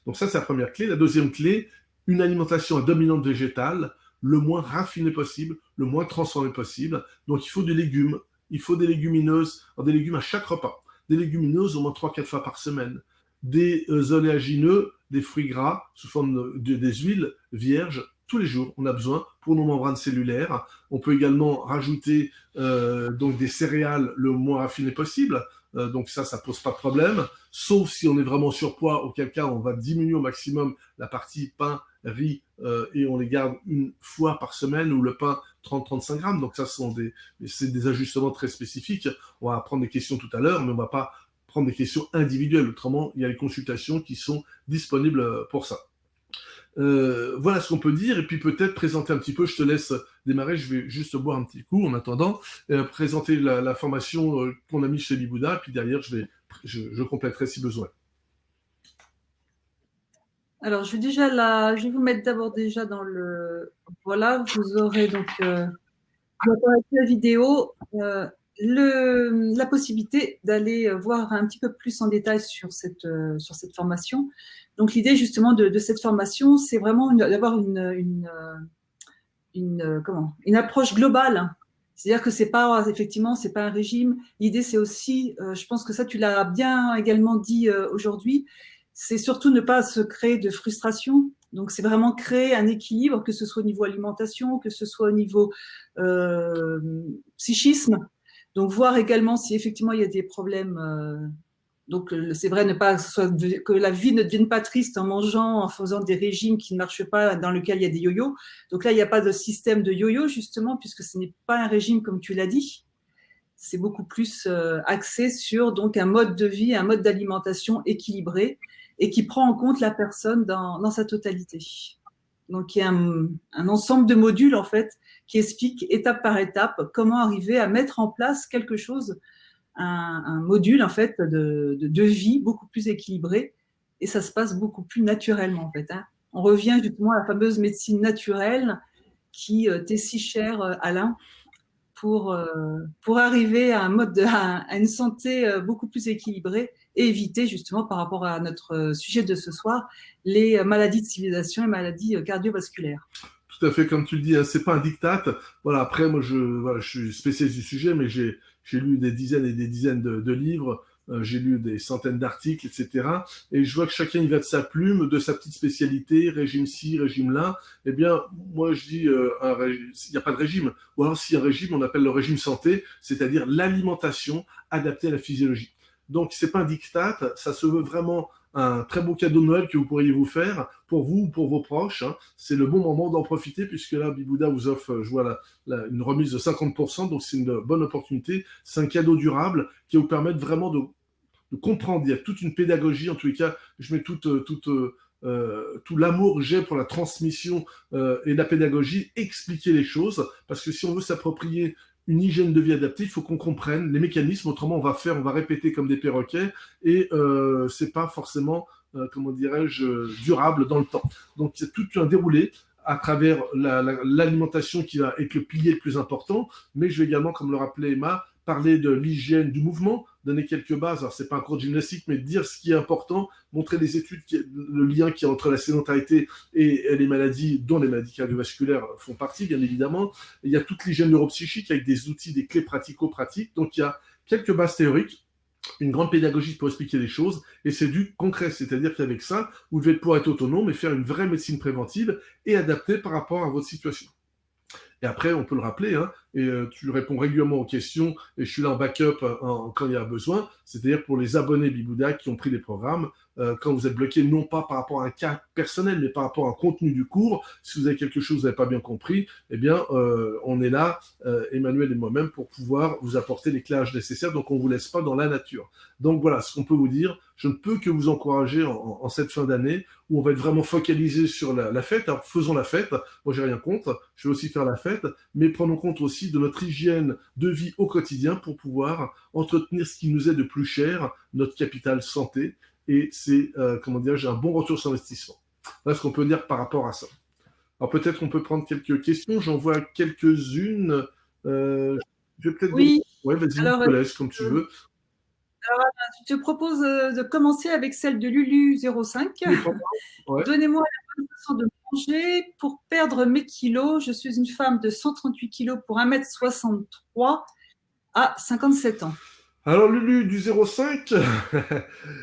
Donc ça, c'est la première clé. La deuxième clé, une alimentation à dominante végétale, le moins raffinée possible, le moins transformée possible. Donc il faut des légumes, il faut des légumineuses, des légumes à chaque repas, des légumineuses au moins 3-4 fois par semaine, des oléagineux, des fruits gras sous forme des huiles vierges. Tous les jours, on a besoin pour nos membranes cellulaires. On peut également rajouter donc des céréales le moins raffinées possible. Donc ça pose pas de problème. Sauf si on est vraiment surpoids, auquel cas on va diminuer au maximum la partie pain, riz, et on les garde une fois par semaine, ou le pain 30-35 grammes. Donc ça, c'est des ajustements très spécifiques. On va prendre des questions tout à l'heure, mais on va pas prendre des questions individuelles. Autrement, il y a les consultations qui sont disponibles pour ça. Voilà ce qu'on peut dire, et puis peut-être présenter un petit peu, je te laisse démarrer, je vais juste boire un petit coup en attendant, présenter la formation qu'on a mise chez Bibouda, puis derrière je compléterai si besoin. Alors, je vais vous mettre d'abord déjà dans le... Voilà, vous aurez donc avec la vidéo la possibilité d'aller voir un petit peu plus en détail sur cette formation. Donc l'idée justement de cette formation, c'est vraiment d'avoir une approche globale. C'est-à-dire que c'est pas un régime. L'idée c'est aussi, je pense que ça tu l'as bien également dit aujourd'hui, c'est surtout ne pas se créer de frustration. Donc c'est vraiment créer un équilibre, que ce soit au niveau alimentation, que ce soit au niveau psychisme. Donc voir également si effectivement il y a des problèmes. Donc c'est vrai, que la vie ne devienne pas triste en mangeant, en faisant des régimes qui ne marchent pas, dans lesquels il y a des yo-yo. Donc là, il n'y a pas de système de yo-yo justement, puisque ce n'est pas un régime comme tu l'as dit. C'est beaucoup plus axé sur donc un mode de vie, un mode d'alimentation équilibré et qui prend en compte la personne dans sa totalité. Donc il y a un ensemble de modules en fait qui expliquent étape par étape comment arriver à mettre en place quelque chose, un module en fait de vie beaucoup plus équilibré, et ça se passe beaucoup plus naturellement en fait. Hein. On revient justement à la fameuse médecine naturelle qui t'est si chère, Alain, pour arriver à à une santé beaucoup plus équilibrée et éviter justement par rapport à notre sujet de ce soir, les maladies de civilisation et maladies cardiovasculaires. Tout à fait, comme tu le dis, hein, c'est pas un diktat. Voilà, après, moi, voilà, je suis spécialiste du sujet, mais j'ai lu des dizaines et des dizaines de livres, j'ai lu des centaines d'articles, etc. Et je vois que chacun y va de sa plume, de sa petite spécialité, régime ci, régime là. Eh bien, moi, je dis, il n'y a pas de régime. Ou alors, s'il y a un régime, on appelle le régime santé, c'est-à-dire l'alimentation adaptée à la physiologie. Donc, c'est pas un diktat, ça se veut vraiment un très beau cadeau de Noël que vous pourriez vous faire pour vous ou pour vos proches. Hein. C'est le bon moment d'en profiter puisque là, Bibouda vous offre, je vois une remise de 50%, donc c'est une bonne opportunité. C'est un cadeau durable qui va vous permettre vraiment de comprendre. Il y a toute une pédagogie, en tous les cas, je mets tout l'amour que j'ai pour la transmission et la pédagogie, expliquer les choses, parce que si on veut s'approprier une hygiène de vie adaptée, il faut qu'on comprenne les mécanismes, autrement on va répéter comme des perroquets, et c'est pas forcément, comment dirais-je, durable dans le temps. Donc il y a tout un déroulé à travers l'alimentation qui va être le pilier le plus important, mais je vais également, comme le rappelait Emma, parler de l'hygiène du mouvement, donner quelques bases. Alors, c'est pas un cours de gymnastique, mais dire ce qui est important, montrer les études, le lien qu'il y a entre la sédentarité et les maladies, dont les maladies cardiovasculaires font partie, bien évidemment. Il y a toute l'hygiène neuropsychique avec des outils, des clés pratico-pratiques. Donc, il y a quelques bases théoriques, une grande pédagogie pour expliquer les choses, et c'est du concret, c'est-à-dire qu'avec ça, vous devez pouvoir être autonome et faire une vraie médecine préventive et adaptée par rapport à votre situation. Et après, on peut le rappeler, hein, et tu réponds régulièrement aux questions, et je suis là en backup quand il y a besoin, c'est-à-dire pour les abonnés Bibouda qui ont pris les programmes, quand vous êtes bloqué, non pas par rapport à un cas personnel, mais par rapport à un contenu du cours, si vous avez quelque chose que vous n'avez pas bien compris, eh bien, on est là, Emmanuel et moi-même, pour pouvoir vous apporter l'éclairage nécessaire, donc on ne vous laisse pas dans la nature. Donc voilà, ce qu'on peut vous dire, je ne peux que vous encourager en cette fin d'année, où on va être vraiment focalisé sur la fête. Alors faisons la fête, moi j'ai rien contre, je vais aussi faire la fête, mais prenons compte aussi de notre hygiène de vie au quotidien pour pouvoir entretenir ce qui nous est de plus cher, notre capital santé, et c'est, comment dirais-je, un bon retour sur investissement. Voilà ce qu'on peut dire par rapport à ça. Alors peut-être qu'on peut prendre quelques questions, j'en vois quelques-unes. Je vais peut-être... Oui. Ouais, vas-y, Alors, je te laisse comme tu veux. Alors, je te propose de commencer avec celle de Lulu05. Ouais. Donnez-moi la bonne façon de manger pour perdre mes kilos. Je suis une femme de 138 kilos pour 1m63 à 57 ans. Alors Lulu du 05,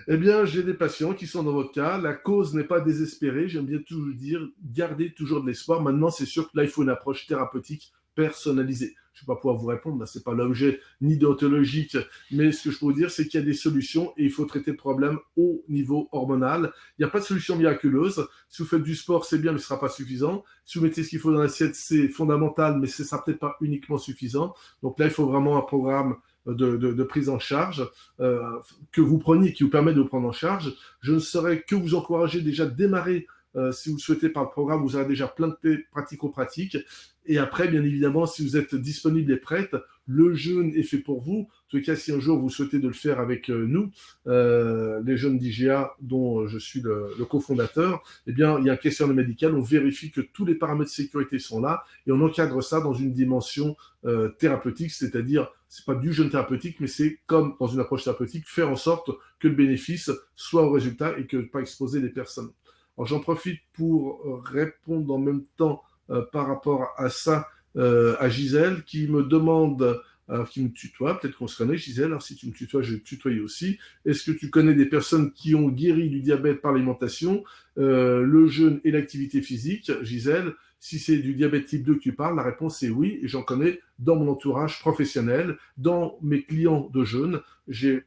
eh bien j'ai des patients qui sont dans votre cas. La cause n'est pas désespérée. J'aime bien toujours dire, gardez toujours de l'espoir. Maintenant, c'est sûr que là, il faut une approche thérapeutique personnalisée. Je ne vais pas pouvoir vous répondre, là, c'est pas l'objet ni déontologique, mais ce que je peux vous dire, c'est qu'il y a des solutions et il faut traiter le problème au niveau hormonal. Il n'y a pas de solution miraculeuse. Si vous faites du sport, c'est bien, mais ce ne sera pas suffisant. Si vous mettez ce qu'il faut dans l'assiette, c'est fondamental, mais ce ne sera peut-être pas uniquement suffisant. Donc là, il faut vraiment un programme de prise en charge que vous preniez, qui vous permet de vous prendre en charge. Je ne saurais que vous encourager déjà à démarrer si vous le souhaitez par le programme, vous aurez déjà plein de pratico-pratiques. Et après, bien évidemment, si vous êtes disponible et prête, le jeûne est fait pour vous. En tout cas, si un jour vous souhaitez de le faire avec nous, les jeunes d'IGA, dont je suis le cofondateur, eh bien, il y a un questionnaire médical. On vérifie que tous les paramètres de sécurité sont là et on encadre ça dans une dimension thérapeutique, c'est-à-dire, c'est pas du jeûne thérapeutique, mais c'est comme dans une approche thérapeutique, faire en sorte que le bénéfice soit au résultat et que pas exposer les personnes. Alors, j'en profite pour répondre en même temps par rapport à ça à Gisèle qui me demande, qui me tutoie, peut-être qu'on se connaît Gisèle, alors si tu me tutoies, je vais te tutoyer aussi. Est-ce que tu connais des personnes qui ont guéri du diabète par l'alimentation, le jeûne et l'activité physique, Gisèle? Si c'est du diabète type 2 que tu parles, la réponse est oui, et j'en connais dans mon entourage professionnel, dans mes clients de jeûne, j'ai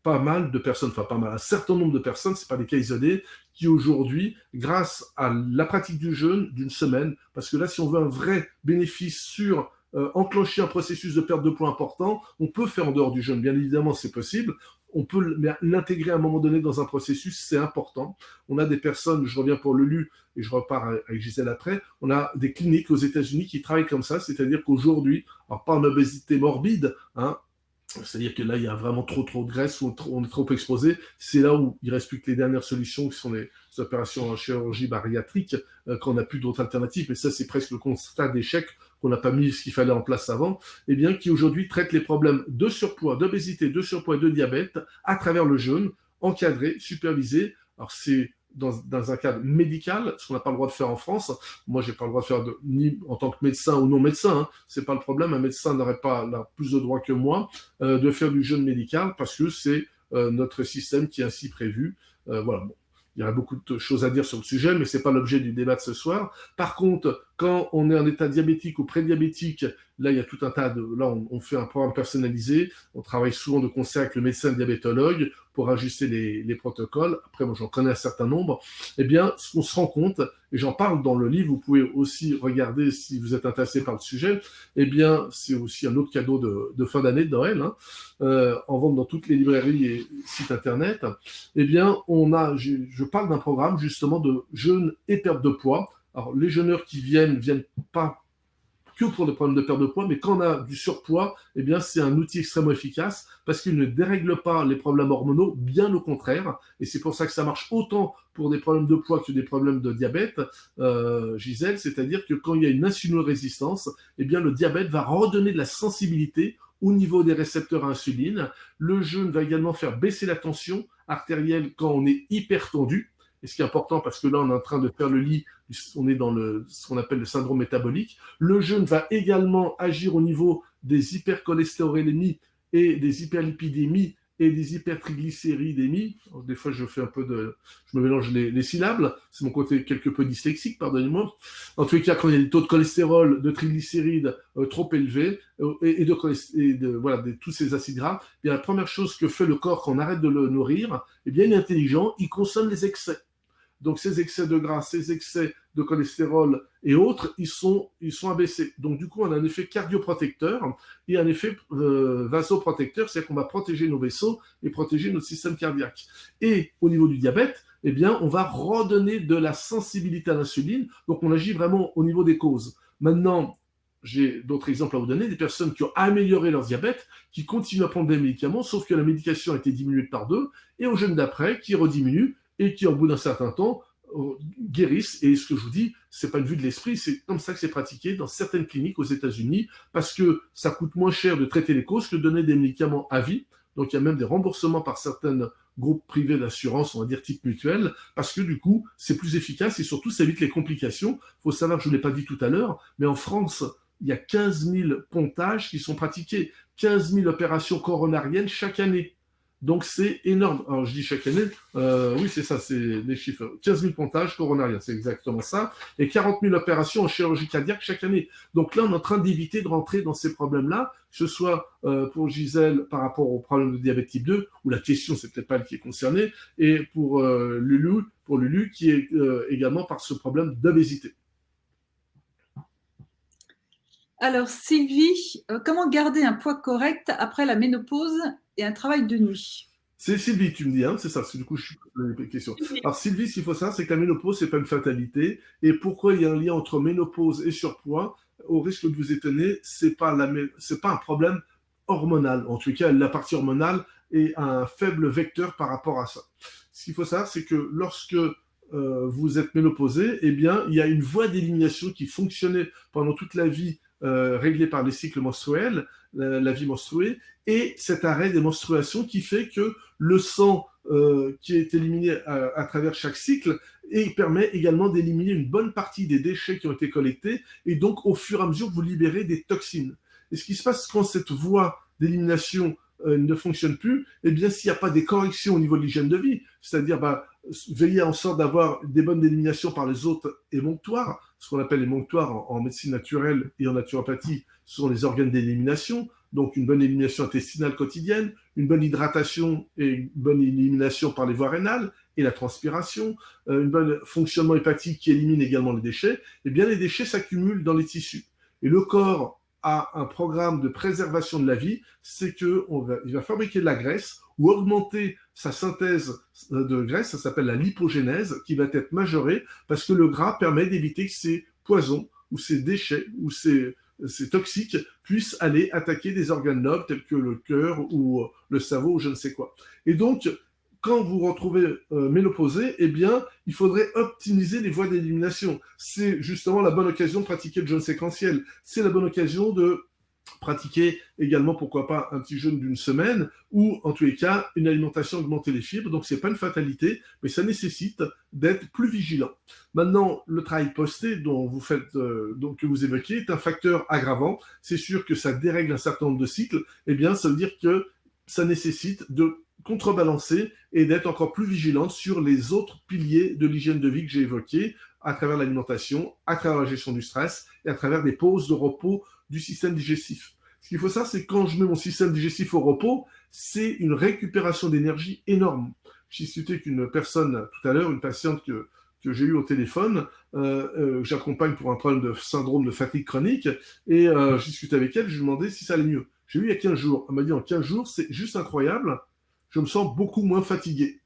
pas mal de personnes, enfin pas mal, un certain nombre de personnes, c'est pas des cas isolés, qui aujourd'hui, grâce à la pratique du jeûne d'une semaine, parce que là, si on veut un vrai bénéfice sur enclencher un processus de perte de poids important, on peut faire en dehors du jeûne, bien évidemment, c'est possible. On peut l'intégrer à un moment donné dans un processus, c'est important. On a des personnes, je reviens pour Lulu et je repars avec Gisèle après, on a des cliniques aux États-Unis qui travaillent comme ça, c'est-à-dire qu'aujourd'hui, alors pas en obésité morbide, hein, c'est-à-dire que là, il y a vraiment trop de graisse, on est trop exposé. C'est là où il ne reste plus que les dernières solutions, qui sont les opérations en chirurgie bariatrique, quand on n'a plus d'autres alternatives. Mais ça, c'est presque le constat d'échec qu'on n'a pas mis ce qu'il fallait en place avant, eh bien, qui aujourd'hui traite les problèmes de surpoids, d'obésité, de surpoids et de diabète à travers le jeûne, encadré, supervisé. Alors, c'est dans un cadre médical, ce qu'on n'a pas le droit de faire en France. Moi, j'ai pas le droit de faire ni en tant que médecin ou non médecin. Hein, c'est pas le problème. Un médecin n'aurait pas plus de droits que moi de faire du jeûne médical parce que c'est notre système qui est ainsi prévu. Voilà. Bon. Il y aurait beaucoup de choses à dire sur le sujet, mais c'est pas l'objet du débat de ce soir. Par contre, quand on est en état diabétique ou prédiabétique, là, il y a tout un tas de... Là, on fait un programme personnalisé. On travaille souvent de concert avec le médecin diabétologue pour ajuster les protocoles. Après, moi, j'en connais un certain nombre. Eh bien, ce qu'on se rend compte, et j'en parle dans le livre, vous pouvez aussi regarder si vous êtes intéressé par le sujet, eh bien, c'est aussi un autre cadeau de fin d'année, de Noël, hein, en vente dans toutes les librairies et sites internet. Eh bien, je parle d'un programme justement de jeûne et perte de poids. Alors, les jeûneurs qui viennent pas que pour des problèmes de perte de poids, mais quand on a du surpoids, eh bien, c'est un outil extrêmement efficace parce qu'il ne dérègle pas les problèmes hormonaux, bien au contraire. Et c'est pour ça que ça marche autant pour des problèmes de poids que des problèmes de diabète, Gisèle. C'est-à-dire que quand il y a une insulino-résistance, eh bien, le diabète va redonner de la sensibilité au niveau des récepteurs à insuline. Le jeûne va également faire baisser la tension artérielle quand on est hypertendu. Et ce qui est important, parce que là, on est en train de faire le lit, on est dans ce qu'on appelle le syndrome métabolique. Le jeûne va également agir au niveau des hypercholestérolémies et des hyperlipidémies et des hypertriglycéridémies. Alors, des fois, je me mélange les syllabes. C'est mon côté quelque peu dyslexique, pardonnez-moi. En tous les cas, quand il y a des taux de cholestérol, de triglycérides trop élevés et de tous ces acides gras, eh bien, la première chose que fait le corps quand on arrête de le nourrir, eh bien, il est intelligent, il consomme les excès. Donc, ces excès de gras, ces excès de cholestérol et autres, ils sont abaissés. Donc, du coup, on a un effet cardioprotecteur et un effet vasoprotecteur, c'est-à-dire qu'on va protéger nos vaisseaux et protéger notre système cardiaque. Et au niveau du diabète, eh bien, on va redonner de la sensibilité à l'insuline. Donc, on agit vraiment au niveau des causes. Maintenant, j'ai d'autres exemples à vous donner, des personnes qui ont amélioré leur diabète, qui continuent à prendre des médicaments, sauf que la médication a été diminuée par 2, et au jeûne d'après, qui rediminue, et qui, au bout d'un certain temps, guérissent. Et ce que je vous dis, c'est pas une vue de l'esprit, c'est comme ça que c'est pratiqué dans certaines cliniques aux États-Unis, parce que ça coûte moins cher de traiter les causes que de donner des médicaments à vie. Donc, il y a même des remboursements par certains groupes privés d'assurance, on va dire type mutuelle, parce que du coup, c'est plus efficace et surtout, ça évite les complications. Il faut savoir, je ne l'ai pas dit tout à l'heure, mais en France, il y a 15 000 pontages qui sont pratiqués, 15 000 opérations coronariennes chaque année. Donc, c'est énorme. Alors, je dis chaque année, oui, c'est ça, c'est les chiffres. 15 000 pontages coronariens, c'est exactement ça. Et 40 000 opérations en chirurgie cardiaque chaque année. Donc là, on est en train d'éviter de rentrer dans ces problèmes-là, que ce soit pour Gisèle par rapport au problème de diabète type 2, où la question, c'est peut-être pas elle qui est concernée, et pour Lulu, qui est également par ce problème d'obésité. Alors, Sylvie, comment garder un poids correct après la ménopause et un travail de nuit? C'est Sylvie, tu me dis, hein, c'est ça, c'est du coup, je suis les questions. Alors, Sylvie, ce qu'il faut savoir, c'est que la ménopause, c'est pas une fatalité. Et pourquoi il y a un lien entre ménopause et surpoids? Au risque de vous étonner, c'est pas un problème hormonal. En tout cas, la partie hormonale est un faible vecteur par rapport à ça. Ce qu'il faut savoir, c'est que lorsque vous êtes ménopausé, eh bien, il y a une voie d'élimination qui fonctionnait pendant toute la vie, réglée par les cycles menstruels, la vie menstruée, et cet arrêt des menstruations qui fait que le sang qui est éliminé à travers chaque cycle et permet également d'éliminer une bonne partie des déchets qui ont été collectés, et donc au fur et à mesure vous libérez des toxines. Et ce qui se passe quand cette voie d'élimination ne fonctionne plus, eh bien s'il n'y a pas des corrections au niveau de l'hygiène de vie, c'est-à-dire veiller en sorte d'avoir des bonnes éliminations par les autres émonctoires, ce qu'on appelle les émonctoires en médecine naturelle et en naturopathie, ce sont les organes d'élimination, donc une bonne élimination intestinale quotidienne, une bonne hydratation et une bonne élimination par les voies rénales et la transpiration, un bon fonctionnement hépatique qui élimine également les déchets, eh bien les déchets s'accumulent dans les tissus. Et le corps a un programme de préservation de la vie, c'est qu'il va fabriquer de la graisse ou augmenter sa synthèse de graisse, ça s'appelle la lipogénèse, qui va être majorée parce que le gras permet d'éviter que ces poisons ou ces déchets ou ces toxiques puissent aller attaquer des organes nobles tels que le cœur ou le cerveau ou je ne sais quoi. Et donc, quand vous retrouvez ménopausée, eh bien, il faudrait optimiser les voies d'élimination. C'est justement la bonne occasion de pratiquer le jeûne séquentiel. C'est la bonne occasion de pratiquer également, pourquoi pas, un petit jeûne d'une semaine ou, en tous les cas, une alimentation augmenter les fibres. Donc, c'est pas une fatalité, mais ça nécessite d'être plus vigilant. Maintenant, le travail posté dont vous faites, donc, que vous évoquez est un facteur aggravant. C'est sûr que ça dérègle un certain nombre de cycles. Eh bien, ça veut dire que ça nécessite de contrebalancer et d'être encore plus vigilante sur les autres piliers de l'hygiène de vie que j'ai évoqués à travers l'alimentation, à travers la gestion du stress et à travers des pauses de repos du système digestif. Ce qu'il faut savoir, c'est que quand je mets mon système digestif au repos, c'est une récupération d'énergie énorme. J'ai discuté avec une personne tout à l'heure, une patiente que j'ai eue au téléphone, j'accompagne pour un problème de syndrome de fatigue chronique, et j'ai discuté avec elle, je lui ai demandé si ça allait mieux. J'ai eu il y a 15 jours. Elle m'a dit en 15 jours, c'est juste incroyable, je me sens beaucoup moins fatigué.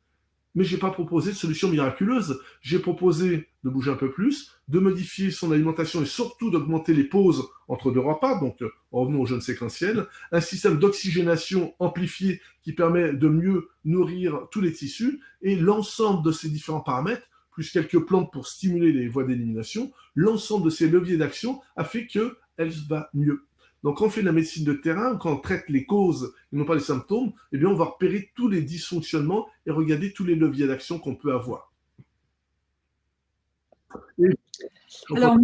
Mais je n'ai pas proposé de solution miraculeuse. J'ai proposé de bouger un peu plus, de modifier son alimentation et surtout d'augmenter les pauses entre deux repas, donc revenons au jeûne séquentiel, un système d'oxygénation amplifié qui permet de mieux nourrir tous les tissus, et l'ensemble de ces différents paramètres, plus quelques plantes pour stimuler les voies d'élimination, l'ensemble de ces leviers d'action a fait qu'elle va mieux. Donc, quand on fait de la médecine de terrain, quand on traite les causes et non pas les symptômes, eh bien, on va repérer tous les dysfonctionnements et regarder tous les leviers d'action qu'on peut avoir. Et alors,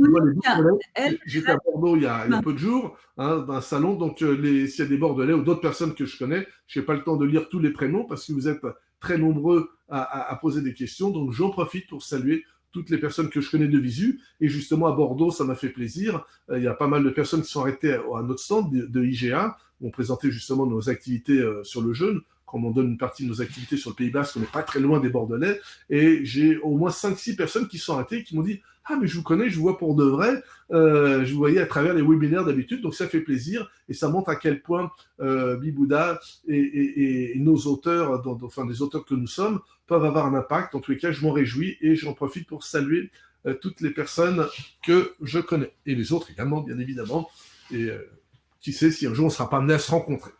j'étais à Bordeaux il y a peu de jours, dans un salon, donc s'il y a des Bordelais ou d'autres personnes que je connais, je n'ai pas le temps de lire tous les prénoms parce que vous êtes très nombreux à poser des questions, donc j'en profite pour saluer toutes les personnes que je connais de visu. Et justement, à Bordeaux, ça m'a fait plaisir. Il y a pas mal de personnes qui sont arrêtées à notre stand de IGA. On présentait justement nos activités sur le jeûne. Comme on donne une partie de nos activités sur le Pays Basque, on n'est pas très loin des Bordelais. Et j'ai au moins 5-6 personnes qui sont arrêtées et qui m'ont dit « Ah, mais je vous connais, je vous vois pour de vrai. Je vous voyais à travers les webinaires d'habitude. » Donc, ça fait plaisir. Et ça montre à quel point Bibouda et nos auteurs, enfin des auteurs que nous sommes, peuvent avoir un impact. En tous les cas, je m'en réjouis et j'en profite pour saluer toutes les personnes que je connais. Et les autres également, bien évidemment. Et qui sait si un jour on ne sera pas amené à se rencontrer.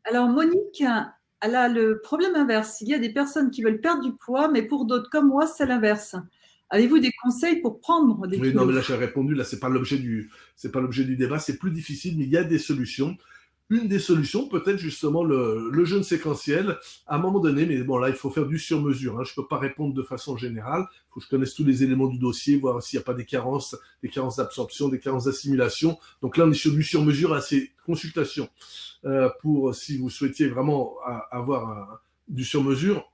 Alors, Monique, elle a le problème inverse. Il y a des personnes qui veulent perdre du poids, mais pour d'autres comme moi, c'est l'inverse. Avez-vous des conseils pour prendre des kilos? Oui, non, mais là, j'ai répondu. Là, c'est pas l'objet du débat. C'est plus difficile, mais il y a des solutions. Une des solutions, peut-être justement le jeûne séquentiel, à un moment donné, mais bon, là, il faut faire du sur-mesure. Je ne peux pas répondre de façon générale. Il faut que je connaisse tous les éléments du dossier, voir s'il n'y a pas des carences d'absorption, des carences d'assimilation. Donc là, on est sur du sur-mesure à ces consultations. Pour, si vous souhaitiez vraiment avoir du sur-mesure,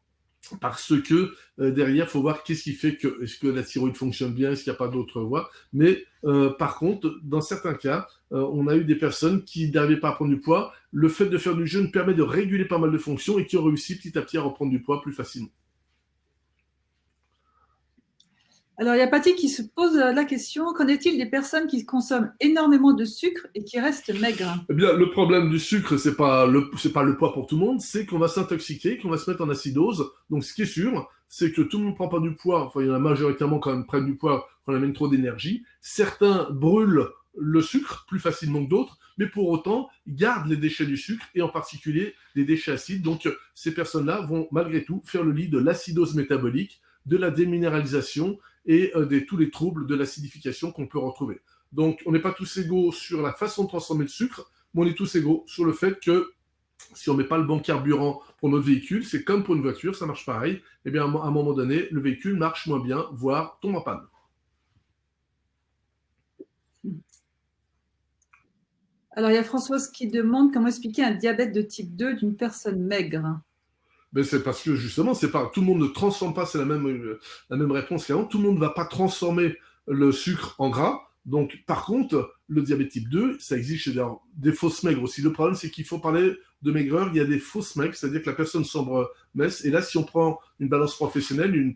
parce que derrière, il faut voir qu'est-ce qui fait que, est-ce que la thyroïde fonctionne bien, est-ce qu'il n'y a pas d'autres voies. Mais par contre, dans certains cas, on a eu des personnes qui n'arrivaient pas à prendre du poids. Le fait de faire du jeûne permet de réguler pas mal de fonctions et qui ont réussi petit à petit à reprendre du poids plus facilement. Alors, il y a Patty qui se pose la question, qu'en est-il des personnes qui consomment énormément de sucre et qui restent maigres? Eh bien, le problème du sucre, c'est pas le poids pour tout le monde, c'est qu'on va s'intoxiquer, qu'on va se mettre en acidose. Donc, ce qui est sûr, c'est que tout le monde ne prend pas du poids. Enfin, il y en a majoritairement quand même prennent du poids quand on amène trop d'énergie. Certains brûlent le sucre plus facilement que d'autres, mais pour autant, ils gardent les déchets du sucre et en particulier des déchets acides. Donc, ces personnes-là vont malgré tout faire le lit de l'acidose métabolique, de la déminéralisation et de tous les troubles de l'acidification qu'on peut retrouver. Donc, on n'est pas tous égaux sur la façon de transformer le sucre, mais on est tous égaux sur le fait que si on ne met pas le bon carburant pour notre véhicule, c'est comme pour une voiture, ça marche pareil. Eh bien, à un moment donné, le véhicule marche moins bien, voire tombe en panne. Alors, il y a Françoise qui demande comment expliquer un diabète de type 2 d'une personne maigre. Ben c'est parce que justement, c'est pas tout le monde ne transforme pas, c'est la même réponse qu'avant. Tout le monde ne va pas transformer le sucre en gras. Donc, par contre, le diabète type 2, ça existe chez des fausses maigres aussi. Le problème, c'est qu'il faut parler de maigreur. Il y a des fausses maigres, c'est-à-dire que la personne semble mince. Et là, si on prend une balance professionnelle, une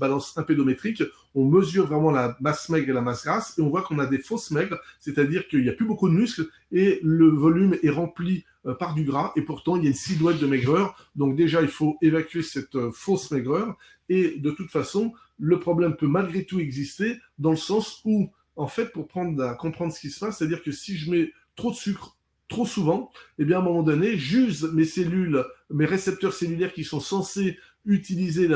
balance impédométrique, on mesure vraiment la masse maigre et la masse grasse, et on voit qu'on a des fausses maigres, c'est-à-dire qu'il n'y a plus beaucoup de muscles et le volume est rempli par du gras, et pourtant il y a une silhouette de maigreur. Donc déjà, il faut évacuer cette fausse maigreur, et de toute façon, le problème peut malgré tout exister dans le sens où, en fait, pour comprendre ce qui se passe, c'est-à-dire que si je mets trop de sucre trop souvent, eh bien, à un moment donné, j'use mes cellules, mes récepteurs cellulaires qui sont censés utiliser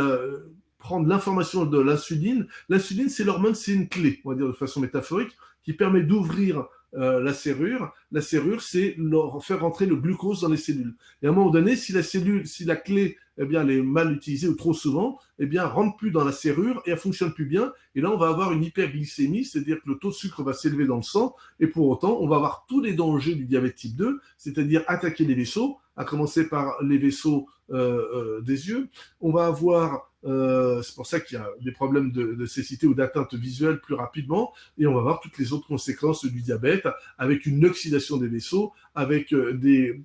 prendre l'information de l'insuline. L'insuline, c'est l'hormone, c'est une clé, on va dire de façon métaphorique, qui permet d'ouvrir la serrure. La serrure, c'est faire rentrer le glucose dans les cellules. Et à un moment donné, si la clé, eh bien, elle est mal utilisée ou trop souvent, eh bien, elle rentre plus dans la serrure et elle fonctionne plus bien. Et là, on va avoir une hyperglycémie, c'est-à-dire que le taux de sucre va s'élever dans le sang. Et pour autant, on va avoir tous les dangers du diabète type 2, c'est-à-dire attaquer les vaisseaux, à commencer par les vaisseaux des yeux. On va avoir c'est pour ça qu'il y a des problèmes de cécité ou d'atteinte visuelle plus rapidement, et on va voir toutes les autres conséquences du diabète, avec une oxydation des vaisseaux, avec des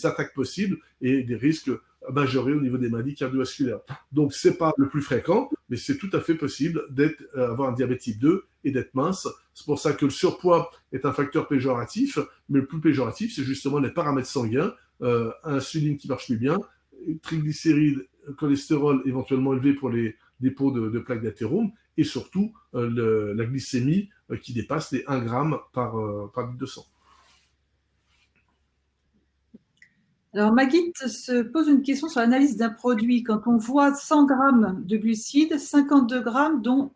attaques possibles et des risques majorés au niveau des maladies cardiovasculaires. Donc c'est pas le plus fréquent, mais c'est tout à fait possible d'avoir un diabète type 2 et d'être mince. C'est pour ça que le surpoids est un facteur péjoratif, mais le plus péjoratif, c'est justement les paramètres sanguins, insuline qui marche plus bien, triglycérides, cholestérol éventuellement élevé pour les dépôts de plaques d'athérome, et surtout la glycémie qui dépasse les 1 gramme par litre de sang. Alors, Maggie se pose une question sur l'analyse d'un produit. Quand on voit 100 grammes de glucides, 52 grammes, dont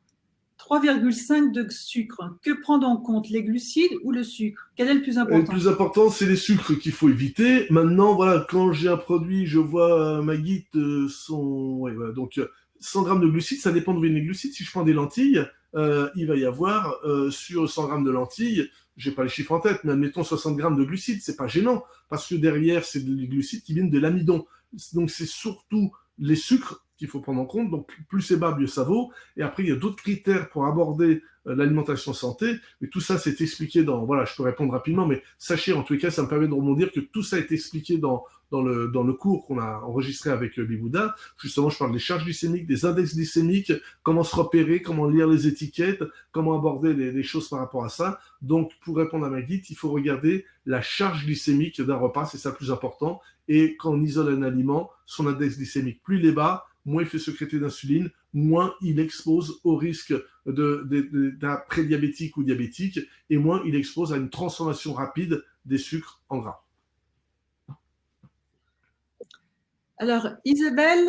3,5 de sucre, que prendre en compte, les glucides ou le sucre? Quel est le plus important? Le plus important, c'est les sucres qu'il faut éviter. Maintenant, voilà, quand j'ai un produit, je vois Maggie donc 100 grammes de glucides, ça dépend de viennent les glucides. Si je prends des lentilles, il va y avoir sur 100 grammes de lentilles, j'ai pas les chiffres en tête, mais admettons 60 grammes de glucides, c'est pas gênant, parce que derrière, c'est des glucides qui viennent de l'amidon. Donc c'est surtout les sucres qu'il faut prendre en compte. Donc plus c'est bas, mieux ça vaut. Et après, il y a d'autres critères pour aborder l'alimentation santé. Mais tout ça, c'est expliqué voilà, je peux répondre rapidement, mais sachez, en tous les cas, ça me permet de rebondir que tout ça est expliqué dans le cours qu'on a enregistré avec Bibouda. Justement, je parle des charges glycémiques, des index glycémiques, comment se repérer, comment lire les étiquettes, comment aborder les choses par rapport à ça. Donc, pour répondre à ma guide, il faut regarder la charge glycémique d'un repas, c'est ça le plus important. Et quand on isole un aliment, son index glycémique, plus il est bas, moins il fait sécréter d'insuline, moins il expose au risque d'un prédiabétique ou diabétique, et moins il expose à une transformation rapide des sucres en gras. Alors, Isabelle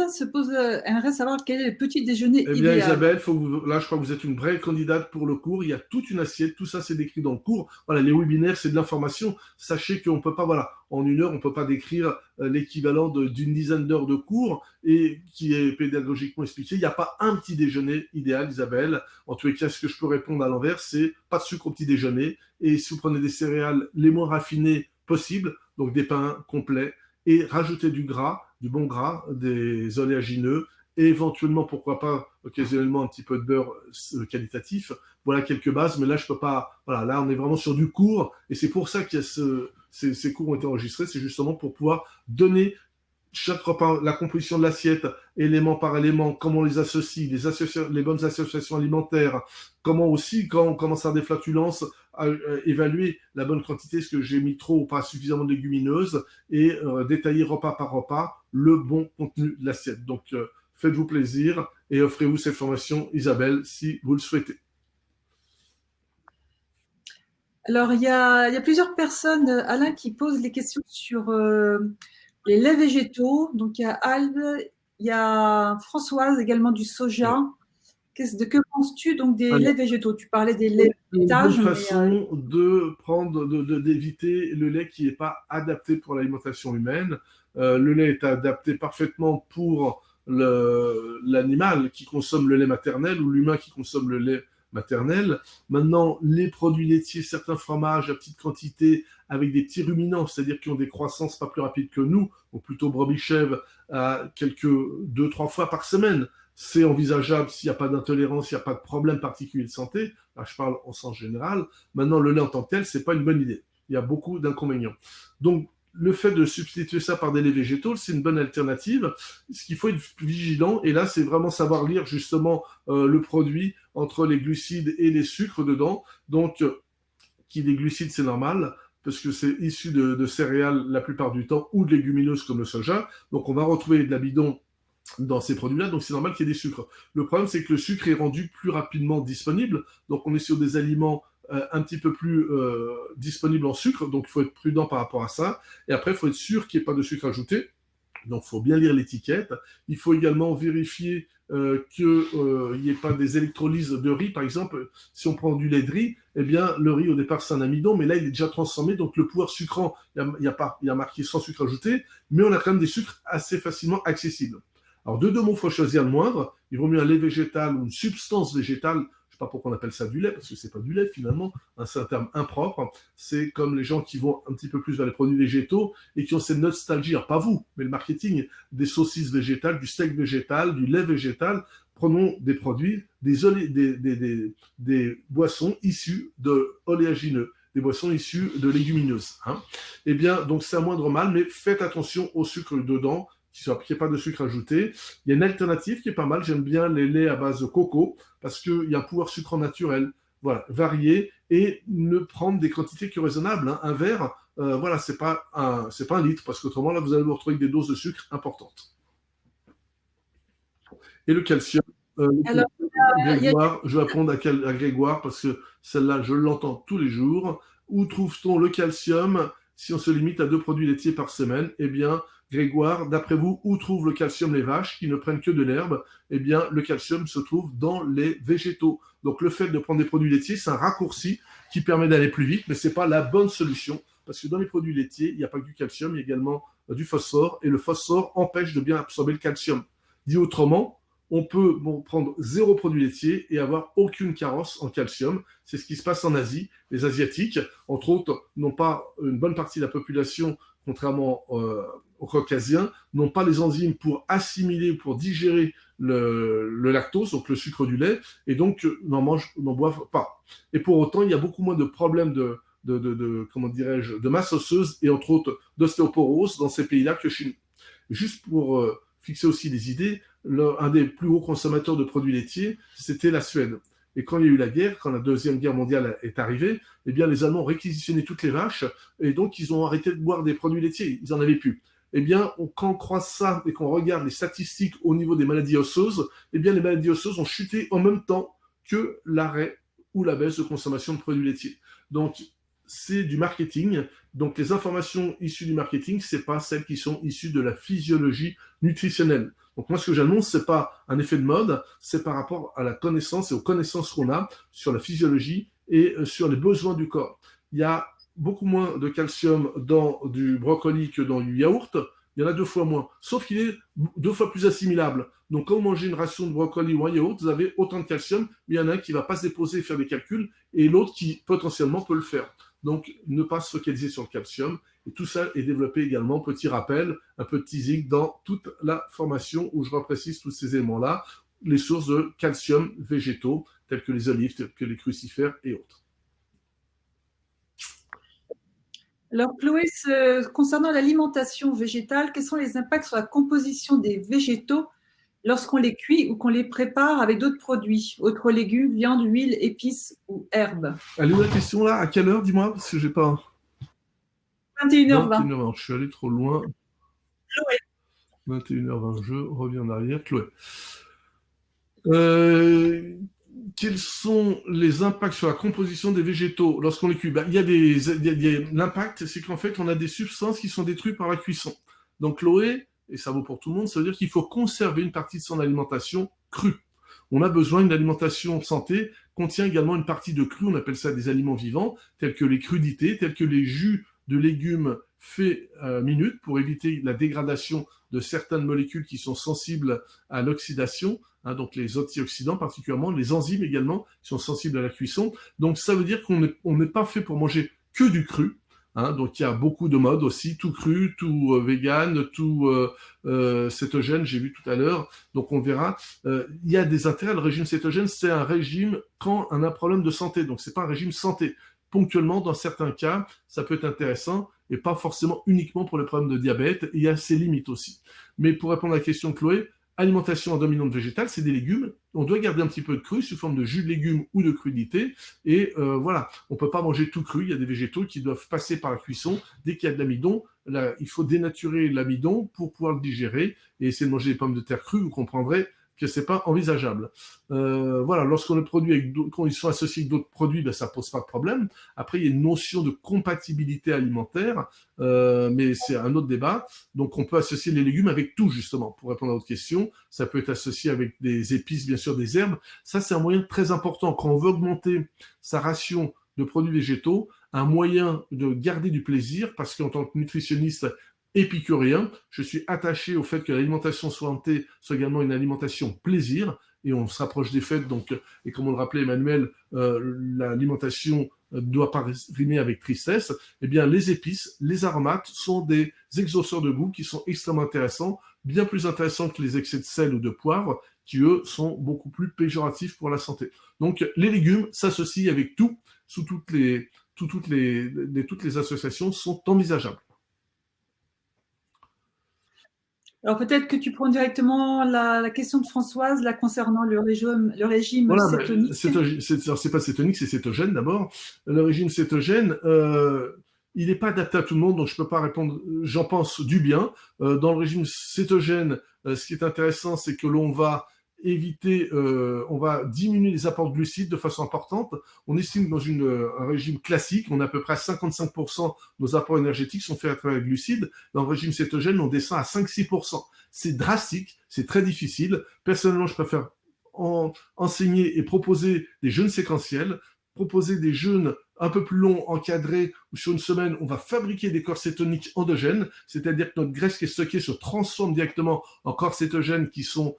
aimerait savoir quel est le petit déjeuner idéal. Eh bien, Isabelle, là, je crois que vous êtes une vraie candidate pour le cours. Il y a toute une assiette, tout ça, c'est décrit dans le cours. Voilà, les webinaires, c'est de l'information. Sachez qu'on peut pas, voilà, en 1 heure, on peut pas décrire l'équivalent d'une dizaine d'heures de cours et qui est pédagogiquement expliqué. Il n'y a pas un petit déjeuner idéal, Isabelle. En tous les cas, ce que je peux répondre à l'envers, c'est pas de sucre au petit déjeuner. Et si vous prenez des céréales les moins raffinées possibles, donc des pains complets, et rajouter du gras, du bon gras, des oléagineux, et éventuellement, pourquoi pas, occasionnellement, un petit peu de beurre qualitatif. Voilà quelques bases, mais là, je peux pas. Voilà, là, on est vraiment sur du cours, et c'est pour ça qu'il y a ces cours ont été enregistrés, c'est justement pour pouvoir donner chaque repas, la composition de l'assiette, élément par élément, comment on les associe, les bonnes associations alimentaires, comment aussi, quand on commence à avoir des flatulences, évaluer la bonne quantité, est-ce que j'ai mis trop ou pas suffisamment de légumineuses, et détailler repas par repas le bon contenu de l'assiette. Donc, faites-vous plaisir et offrez-vous cette formation, Isabelle, si vous le souhaitez. Alors, il y a plusieurs personnes, Alain, qui posent les questions sur les laits végétaux. Donc, il y a Albe, il y a Françoise également du soja. Oui. Que penses-tu donc des laits végétaux? Tu parlais des laits végétages. Une bonne façon d'éviter le lait qui n'est pas adapté pour l'alimentation humaine. Le lait est adapté parfaitement pour l'animal qui consomme le lait maternel ou l'humain qui consomme le lait maternel. Maintenant, les produits laitiers, certains fromages à petite quantité avec des petits ruminants, c'est-à-dire qui ont des croissances pas plus rapides que nous, ou plutôt brebis-chèvres à 2-3 fois par semaine. C'est envisageable s'il n'y a pas d'intolérance, s'il n'y a pas de problème particulier de santé. Là, je parle en sens général. Maintenant, le lait en tant que tel, c'est pas une bonne idée. Il y a beaucoup d'inconvénients. Donc, le fait de substituer ça par des laits végétaux, c'est une bonne alternative. Ce qu'il faut être vigilant, et là, c'est vraiment savoir lire justement le produit entre les glucides et les sucres dedans. Donc, qui des glucides, c'est normal, parce que c'est issu de céréales la plupart du temps, ou de légumineuses comme le soja. Donc, on va retrouver de l'amidon dans ces produits-là, donc c'est normal qu'il y ait des sucres. Le problème, c'est que le sucre est rendu plus rapidement disponible, donc on est sur des aliments un petit peu plus disponibles en sucre, donc il faut être prudent par rapport à ça. Et après, il faut être sûr qu'il n'y ait pas de sucre ajouté. Donc, il faut bien lire l'étiquette. Il faut également vérifier qu'il n'y ait pas des électrolyses de riz. Par exemple, si on prend du lait de riz, eh bien, le riz, au départ, c'est un amidon, mais là, il est déjà transformé. Donc, le pouvoir sucrant, il y a marqué sans sucre ajouté, mais on a quand même des sucres assez facilement accessibles. Alors, de deux mots, il faut choisir le moindre. Il vaut mieux un lait végétal ou une substance végétale. Je ne sais pas pourquoi on appelle ça du lait, parce que c'est pas du lait finalement, hein, c'est un terme impropre. C'est comme les gens qui vont un petit peu plus vers les produits végétaux et qui ont cette nostalgie, alors pas vous, mais le marketing, des saucisses végétales, du steak végétal, du lait végétal. Prenons des produits, des boissons issues de oléagineux, des boissons issues de légumineuses. Hein. Eh bien, donc c'est un moindre mal, mais faites attention au sucre dedans, qu'il n'y ait pas de sucre ajouté. Il y a une alternative qui est pas mal. J'aime bien les laits à base de coco parce qu'il y a un pouvoir sucrant naturel. Voilà, varier et ne prendre des quantités qui sont raisonnables. Hein. Un verre, voilà, c'est pas un litre parce qu'autrement, là, vous allez vous retrouver avec des doses de sucre importantes. Et le calcium. Alors, Grégoire, je vais répondre à Grégoire parce que celle-là, je l'entends tous les jours. Où trouve-t-on le calcium si on se limite à 2 produits laitiers par semaine? Eh bien, Grégoire, d'après vous, où trouvent le calcium les vaches qui ne prennent que de l'herbe? Eh bien, le calcium se trouve dans les végétaux. Donc, le fait de prendre des produits laitiers, c'est un raccourci qui permet d'aller plus vite, mais ce n'est pas la bonne solution. Parce que dans les produits laitiers, il n'y a pas que du calcium, il y a également du phosphore, et le phosphore empêche de bien absorber le calcium. Dit autrement, on peut prendre 0 produit laitier et avoir aucune carence en calcium. C'est ce qui se passe en Asie. Les Asiatiques, entre autres, n'ont pas une bonne partie de la population, contrairement aux Caucasiens, n'ont pas les enzymes pour assimiler, pour digérer le lactose, donc le sucre du lait, et donc n'en boivent pas. Et pour autant, il y a beaucoup moins de problèmes comment dirais-je, de masse osseuse et entre autres d'ostéoporose dans ces pays-là que chez nous. Juste pour fixer aussi des idées, un des plus gros consommateurs de produits laitiers, c'était la Suède. Et quand il y a eu la guerre, quand la Deuxième Guerre mondiale est arrivée, eh bien, les Allemands ont réquisitionné toutes les vaches et donc ils ont arrêté de boire des produits laitiers. Ils n'en avaient plus. Eh bien, quand on croise ça et qu'on regarde les statistiques au niveau des maladies osseuses, eh bien, les maladies osseuses ont chuté en même temps que l'arrêt ou la baisse de consommation de produits laitiers. Donc, c'est du marketing. Donc, les informations issues du marketing, c'est pas celles qui sont issues de la physiologie nutritionnelle. Donc, moi, ce que j'annonce, c'est pas un effet de mode, c'est par rapport à la connaissance et aux connaissances qu'on a sur la physiologie et sur les besoins du corps. Il y a beaucoup moins de calcium dans du brocoli que dans du yaourt. Il y en a 2 fois moins, sauf qu'il est 2 fois plus assimilable. Donc, quand vous mangez une ration de brocoli ou un yaourt, vous avez autant de calcium, mais il y en a un qui ne va pas se déposer et faire des calculs, et l'autre qui potentiellement peut le faire. Donc, ne pas se focaliser sur le calcium. Et tout ça est développé également, petit rappel, un peu de teasing dans toute la formation où je reprécise tous ces éléments-là, les sources de calcium végétaux, telles que les olives, telles que les crucifères et autres. Alors, Chloé, concernant l'alimentation végétale, quels sont les impacts sur la composition des végétaux lorsqu'on les cuit ou qu'on les prépare avec d'autres produits, autres légumes, viande, huile, épices ou herbes? Elle est où la question là? À quelle heure, dis-moi? Parce que j'ai pas... 21h20. 21h20, je suis allé trop loin. Chloé. 21h20, je reviens en arrière. Chloé. Quels sont les impacts sur la composition des végétaux lorsqu'on les cuit? L'impact, c'est qu'en fait, on a des substances qui sont détruites par la cuisson. Donc, Chloé, et ça vaut pour tout le monde, ça veut dire qu'il faut conserver une partie de son alimentation crue. On a besoin d'une alimentation santé contient également une partie de cru, on appelle ça des aliments vivants, tels que les crudités, tels que les jus de légumes faits minute pour éviter la dégradation de certaines molécules qui sont sensibles à l'oxydation, hein, donc les antioxydants particulièrement, les enzymes également qui sont sensibles à la cuisson. Donc ça veut dire qu'on n'est pas fait pour manger que du cru. Hein, donc il y a beaucoup de modes aussi, tout cru, tout vegan, tout cétogène, j'ai vu tout à l'heure. Donc on verra. Il y a des intérêts. Le régime cétogène, c'est un régime quand on a un problème de santé. Donc c'est pas un régime santé. Ponctuellement, dans certains cas, ça peut être intéressant et pas forcément uniquement pour les problèmes de diabète. Il y a ses limites aussi. Mais pour répondre à la question de Chloé, alimentation en dominante végétale, c'est des légumes. On doit garder un petit peu de cru sous forme de jus de légumes ou de crudité. Et voilà, on ne peut pas manger tout cru. Il y a des végétaux qui doivent passer par la cuisson. Dès qu'il y a de l'amidon, là, il faut dénaturer l'amidon pour pouvoir le digérer et essayer de manger des pommes de terre crues. Vous comprendrez que c'est pas envisageable. Voilà, lorsqu'on le produit avec quand ils sont associés avec d'autres produits, ben, ça pose pas de problème. Après, il y a une notion de compatibilité alimentaire, mais c'est un autre débat. Donc, on peut associer les légumes avec tout, justement, pour répondre à votre question. Ça peut être associé avec des épices, bien sûr, des herbes. Ça, c'est un moyen très important. Quand on veut augmenter sa ration de produits végétaux, un moyen de garder du plaisir, parce qu'en tant que nutritionniste épicurien, je suis attaché au fait que l'alimentation santé soit également une alimentation plaisir, et on se rapproche des fêtes, donc, et comme on le rappelait Emmanuel, l'alimentation ne doit pas rimer avec tristesse. Eh bien, les épices, les aromates sont des exauceurs de goût qui sont extrêmement intéressants, bien plus intéressants que les excès de sel ou de poivre, qui eux sont beaucoup plus péjoratifs pour la santé. Donc, les légumes s'associent avec tout, sous toutes les associations sont envisageables. Alors peut-être que tu prends directement la question de Françoise là, concernant le régime Voilà, cétonique. c'est pas cétonique, c'est cétogène d'abord. Le régime cétogène, il n'est pas adapté à tout le monde, donc je peux pas répondre. J'en pense du bien. Dans le régime cétogène, ce qui est intéressant, c'est que l'on va éviter, on va diminuer les apports de glucides de façon importante. On estime que dans un régime classique, on a à peu près 55% de nos apports énergétiques sont faits à travers les glucides. Dans le régime cétogène, on descend à 5-6%. C'est drastique, c'est très difficile. Personnellement, je préfère enseigner et proposer des jeûnes séquentiels, proposer des jeûnes un peu plus longs, encadrés, où sur une semaine, on va fabriquer des corps cétoniques endogènes, c'est-à-dire que notre graisse qui est stockée se transforme directement en corps cétogènes qui sont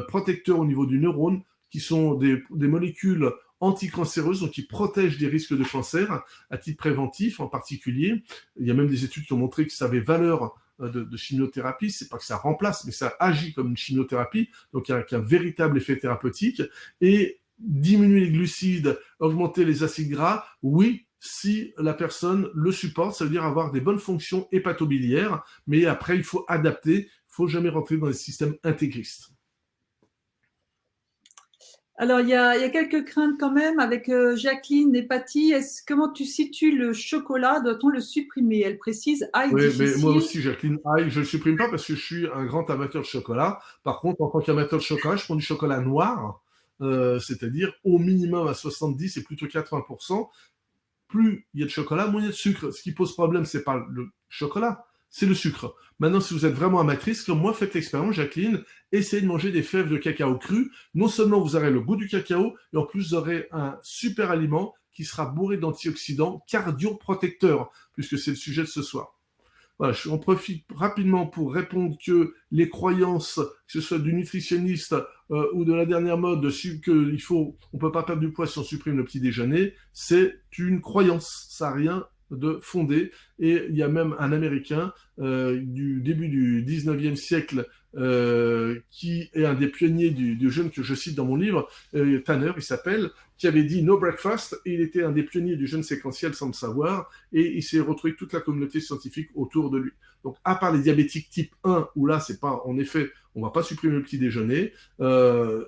protecteurs au niveau du neurone, qui sont des molécules anticancéreuses, donc qui protègent des risques de cancer, à titre préventif en particulier. Il y a même des études qui ont montré que ça avait valeur de chimiothérapie, c'est pas que ça remplace, mais ça agit comme une chimiothérapie, donc avec un véritable effet thérapeutique. Et diminuer les glucides, augmenter les acides gras, oui, si la personne le supporte, ça veut dire avoir des bonnes fonctions hépatobiliaires, mais après, il faut adapter, il faut jamais rentrer dans les systèmes intégristes. Alors, il y a quelques craintes quand même avec Jacqueline et Patty. Comment tu situes le chocolat? Doit-on le supprimer? Elle précise, aïe, Oui, difficile. mais moi aussi, Jacqueline, aïe, je ne le supprime pas parce que je suis un grand amateur de chocolat. Par contre, en tant qu'amateur de chocolat, je prends du chocolat noir, c'est-à-dire au minimum à 70 et plutôt 80%. Plus il y a de chocolat, moins il y a de sucre. Ce qui pose problème, c'est pas le chocolat, c'est le sucre. Maintenant, si vous êtes vraiment amatrice, comme moi, faites l'expérience, Jacqueline, essayez de manger des fèves de cacao cru. Non seulement vous aurez le goût du cacao, et en plus vous aurez un super aliment qui sera bourré d'antioxydants cardioprotecteurs, puisque c'est le sujet de ce soir. Voilà, on profite rapidement pour répondre que les croyances, que ce soit du nutritionniste ou de la dernière mode, on peut pas perdre du poids si on supprime le petit déjeuner, c'est une croyance, ça n'a rien de fondé. Et il y a même un Américain du début du 19e siècle qui est un des pionniers du jeûne que je cite dans mon livre, Tanner, il s'appelle, qui avait dit no breakfast, et il était un des pionniers du jeûne séquentiel sans le savoir, et il s'est retrouvé toute la communauté scientifique autour de lui. Donc, à part les diabétiques type 1, où là, c'est pas, en effet, on va pas supprimer le petit déjeuner, il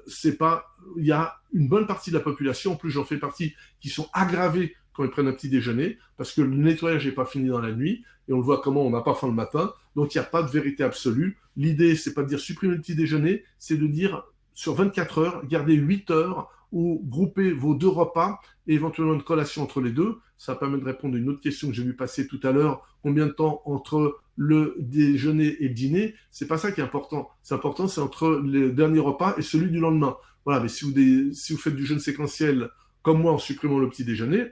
y a une bonne partie de la population, en plus j'en fais partie, qui sont aggravés quand ils prennent un petit déjeuner, parce que le nettoyage n'est pas fini dans la nuit, et on le voit comment on n'a pas faim le matin, donc il n'y a pas de vérité absolue. L'idée, c'est pas de dire supprimer le petit déjeuner, c'est de dire sur 24 heures, gardez 8 heures ou groupez vos 2 repas et éventuellement une collation entre les deux. Ça permet de répondre à une autre question que j'ai vu passer tout à l'heure. Combien de temps entre le déjeuner et le dîner? C'est pas ça qui est important. C'est important, c'est entre le dernier repas et celui du lendemain. Voilà, mais si vous faites du jeûne séquentiel comme moi en supprimant le petit déjeuner,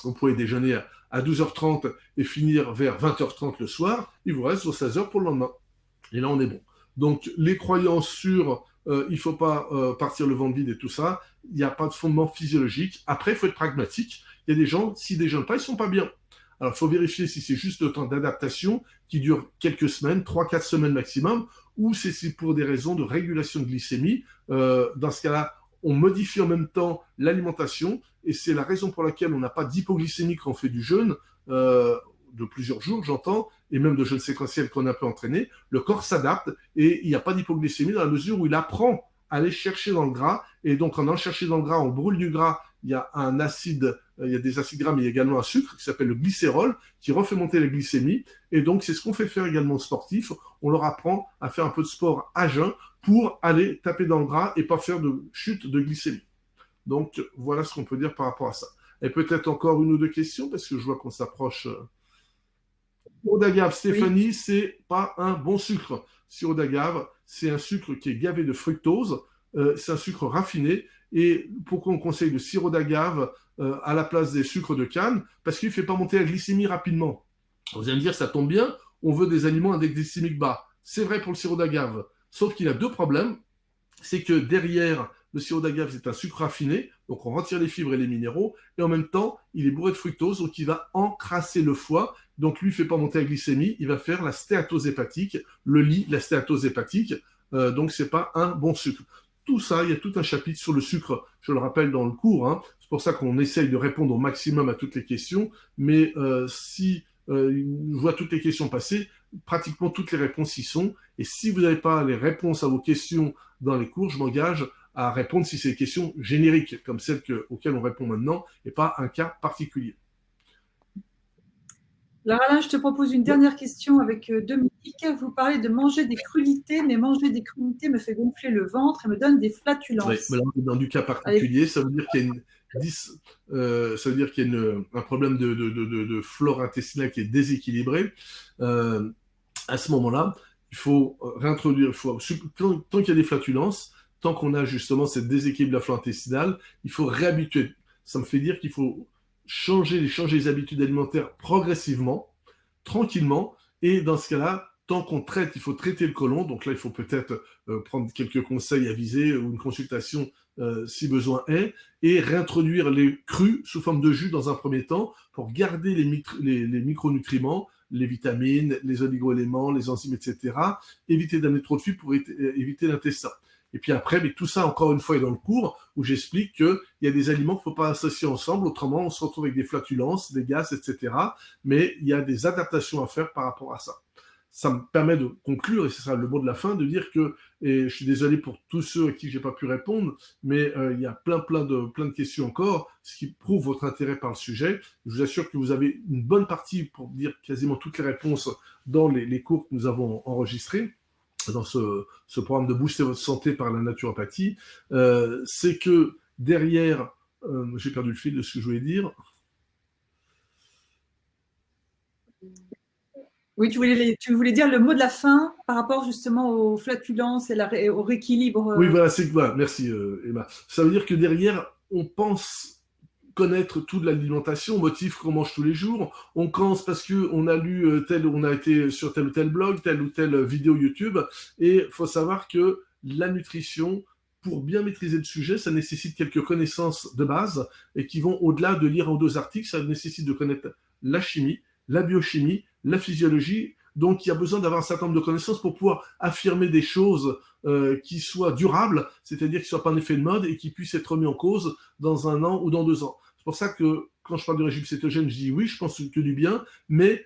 vous pouvez déjeuner à 12h30 et finir vers 20h30 le soir. Il vous reste vos 16 heures pour le lendemain. Et là, on est bon. Donc, les croyances sur il ne faut pas partir le ventre vide et tout ça, il n'y a pas de fondement physiologique. Après, il faut être pragmatique. Il y a des gens, s'ils ne déjeunent pas, ils ne sont pas bien. Alors, il faut vérifier si c'est juste le temps d'adaptation qui dure quelques semaines, 3-4 semaines maximum, ou si c'est pour des raisons de régulation de glycémie. Dans ce cas-là, on modifie en même temps l'alimentation, et c'est la raison pour laquelle on n'a pas d'hypoglycémie quand on fait du jeûne, de plusieurs jours, j'entends, et même de jeûne séquentiel qu'on a un peu entraîné. Le corps s'adapte, et il n'y a pas d'hypoglycémie dans la mesure où il apprend à aller chercher dans le gras, et donc en allant chercher dans le gras, on brûle du gras, il y a un acide, il y a des acides gras, mais il y a également un sucre qui s'appelle le glycérol, qui refait monter la glycémie. Et donc, c'est ce qu'on fait faire également aux sportifs. On leur apprend à faire un peu de sport à jeun pour aller taper dans le gras et pas faire de chute de glycémie. Donc, voilà ce qu'on peut dire par rapport à ça. Et peut-être encore une ou deux questions, parce que je vois qu'on s'approche. Sirop d'agave, Stéphanie, c'est pas un bon sucre. Sirop d'agave, c'est un sucre qui est gavé de fructose. C'est un sucre raffiné. Et pourquoi on conseille le sirop d'agave à la place des sucres de canne? Parce qu'il ne fait pas monter la glycémie rapidement. Vous allez me dire, ça tombe bien, on veut des aliments avec des glycémiques bas. C'est vrai pour le sirop d'agave. Sauf qu'il a deux problèmes. C'est que derrière, le sirop d'agave, c'est un sucre raffiné, donc on retire les fibres et les minéraux, et en même temps, il est bourré de fructose, donc il va encrasser le foie, donc lui, il ne fait pas monter la glycémie, il va faire la stéatose hépatique, le lit, la stéatose hépatique, donc c'est pas un bon sucre. Tout ça, il y a tout un chapitre sur le sucre, je le rappelle dans le cours, hein. C'est pour ça qu'on essaye de répondre au maximum à toutes les questions, mais si je vois toutes les questions passer, pratiquement toutes les réponses y sont, et si vous n'avez pas les réponses à vos questions dans les cours, je m'engage à répondre si c'est des questions génériques, comme celles auxquelles on répond maintenant, et pas un cas particulier. Alors Alain, je te propose une dernière question avec Dominique. Vous parlez de manger des crudités, mais manger des crudités me fait gonfler le ventre et me donne des flatulences. Oui, mais là, dans du cas particulier, ça veut dire qu'il y a ça veut dire qu'il y a un problème de flore intestinale qui est déséquilibré. À ce moment-là, il faut réintroduire, tant qu'il y a des flatulences, tant qu'on a justement cette déséquilibre de la flore intestinale, il faut réhabituer. Ça me fait dire qu'il faut changer les habitudes alimentaires progressivement, tranquillement, et dans ce cas-là, tant qu'on traite, il faut traiter le côlon. Donc là, il faut peut-être prendre quelques conseils avisés ou une consultation si besoin est, et réintroduire les crus sous forme de jus dans un premier temps pour garder les micronutriments, les vitamines, les oligo-éléments, les enzymes, etc. Éviter d'amener trop de fibres pour éviter l'intestin. Et puis après, mais tout ça, encore une fois, est dans le cours où j'explique qu'il y a des aliments qu'il ne faut pas associer ensemble. Autrement, on se retrouve avec des flatulences, des gaz, etc. Mais il y a des adaptations à faire par rapport à ça. Ça me permet de conclure, et ce sera le mot de la fin, de dire que, et je suis désolé pour tous ceux à qui je n'ai pas pu répondre, mais il y a plein de questions encore, ce qui prouve votre intérêt par le sujet. Je vous assure que vous avez une bonne partie, pour dire quasiment toutes les réponses, dans les cours que nous avons enregistrés dans ce programme de booster votre santé par la naturopathie. C'est que derrière, j'ai perdu le fil de ce que je voulais dire. Oui, tu voulais dire le mot de la fin par rapport justement aux flatulences et au rééquilibre. Oui, voilà, merci Emma. Ça veut dire que derrière, on pense connaître toute l'alimentation, motif qu'on mange tous les jours. On pense parce que on a lu on a été sur tel ou tel blog, telle ou telle vidéo YouTube. Et il faut savoir que la nutrition, pour bien maîtriser le sujet, ça nécessite quelques connaissances de base et qui vont au-delà de lire un ou deux articles. Ça nécessite de connaître la chimie, la biochimie, la physiologie. Donc, il y a besoin d'avoir un certain nombre de connaissances pour pouvoir affirmer des choses qui soient durables, c'est-à-dire qui ne soient pas un effet de mode et qui puissent être remis en cause dans 1 an ou dans 2 ans. C'est pour ça que quand je parle de régime cétogène, je dis oui, je pense que du bien, mais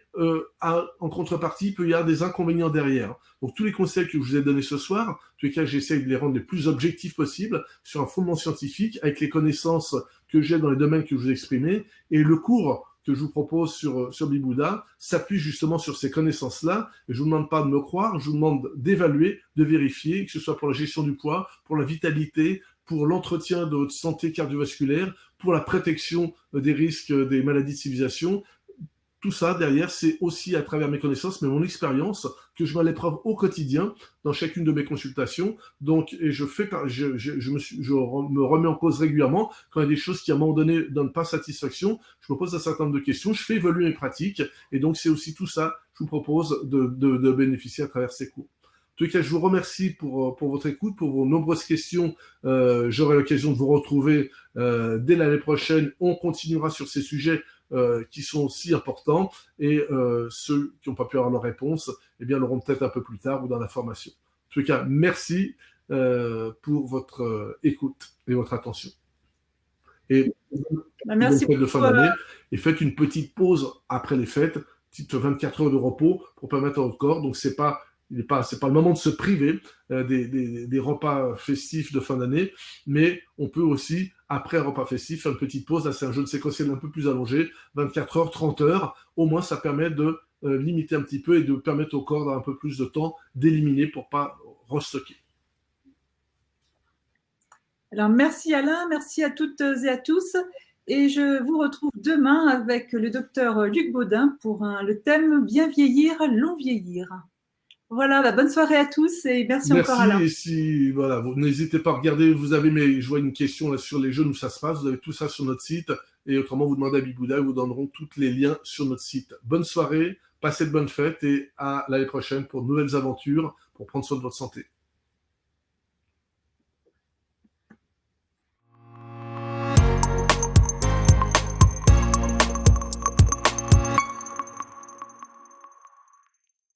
en contrepartie, il peut y avoir des inconvénients derrière. Donc tous les conseils que je vous ai donnés ce soir, en tous les cas, j'essaye de les rendre les plus objectifs possibles sur un fondement scientifique, avec les connaissances que j'ai dans les domaines que je vous ai exprimés, et le cours que je vous propose sur Bibouda s'appuie justement sur ces connaissances-là. Et je ne vous demande pas de me croire, je vous demande d'évaluer, de vérifier, que ce soit pour la gestion du poids, pour la vitalité, pour l'entretien de votre santé cardiovasculaire, pour la protection des risques des maladies de civilisation. Tout ça, derrière, c'est aussi à travers mes connaissances, mais mon expérience, que je mets à l'épreuve au quotidien, dans chacune de mes consultations. Donc, et je me remets en cause régulièrement quand il y a des choses qui, à un moment donné, ne donnent pas satisfaction. Je me pose un certain nombre de questions, je fais évoluer mes pratiques, et donc c'est aussi tout ça que je vous propose de bénéficier à travers ces cours. En tout cas, je vous remercie pour votre écoute, pour vos nombreuses questions. J'aurai l'occasion de vous retrouver dès l'année prochaine. On continuera sur ces sujets qui sont si importants, et ceux qui n'ont pas pu avoir leur réponse, eh bien, l'auront peut-être un peu plus tard ou dans la formation. En tout cas, merci pour votre écoute et votre attention. Et merci bonne fête de fin d'année, et faites une petite pause après les fêtes, petite 24 heures de repos pour permettre à votre corps. Donc, c'est pas c'est pas le moment de se priver des repas festifs de fin d'année, mais on peut aussi, après un repas festif, faire une petite pause. Là, c'est un jeu de séquentiel un peu plus allongé, 24 heures, 30 heures. Au moins, ça permet de limiter un petit peu et de permettre au corps d'avoir un peu plus de temps d'éliminer pour pas restocker. Alors, merci Alain, merci à toutes et à tous. Et je vous retrouve demain avec le docteur Luc Baudin pour le thème Bien vieillir, long vieillir. Voilà, bonne soirée à tous et merci encore Merci, Alain. et si, voilà, vous n'hésitez pas à regarder, vous avez je vois une question là, sur les jeunes où ça se passe, vous avez tout ça sur notre site, et autrement, vous demandez à Bibouda, ils vous donneront tous les liens sur notre site. Bonne soirée, passez de bonnes fêtes, et à l'année prochaine pour de nouvelles aventures, pour prendre soin de votre santé.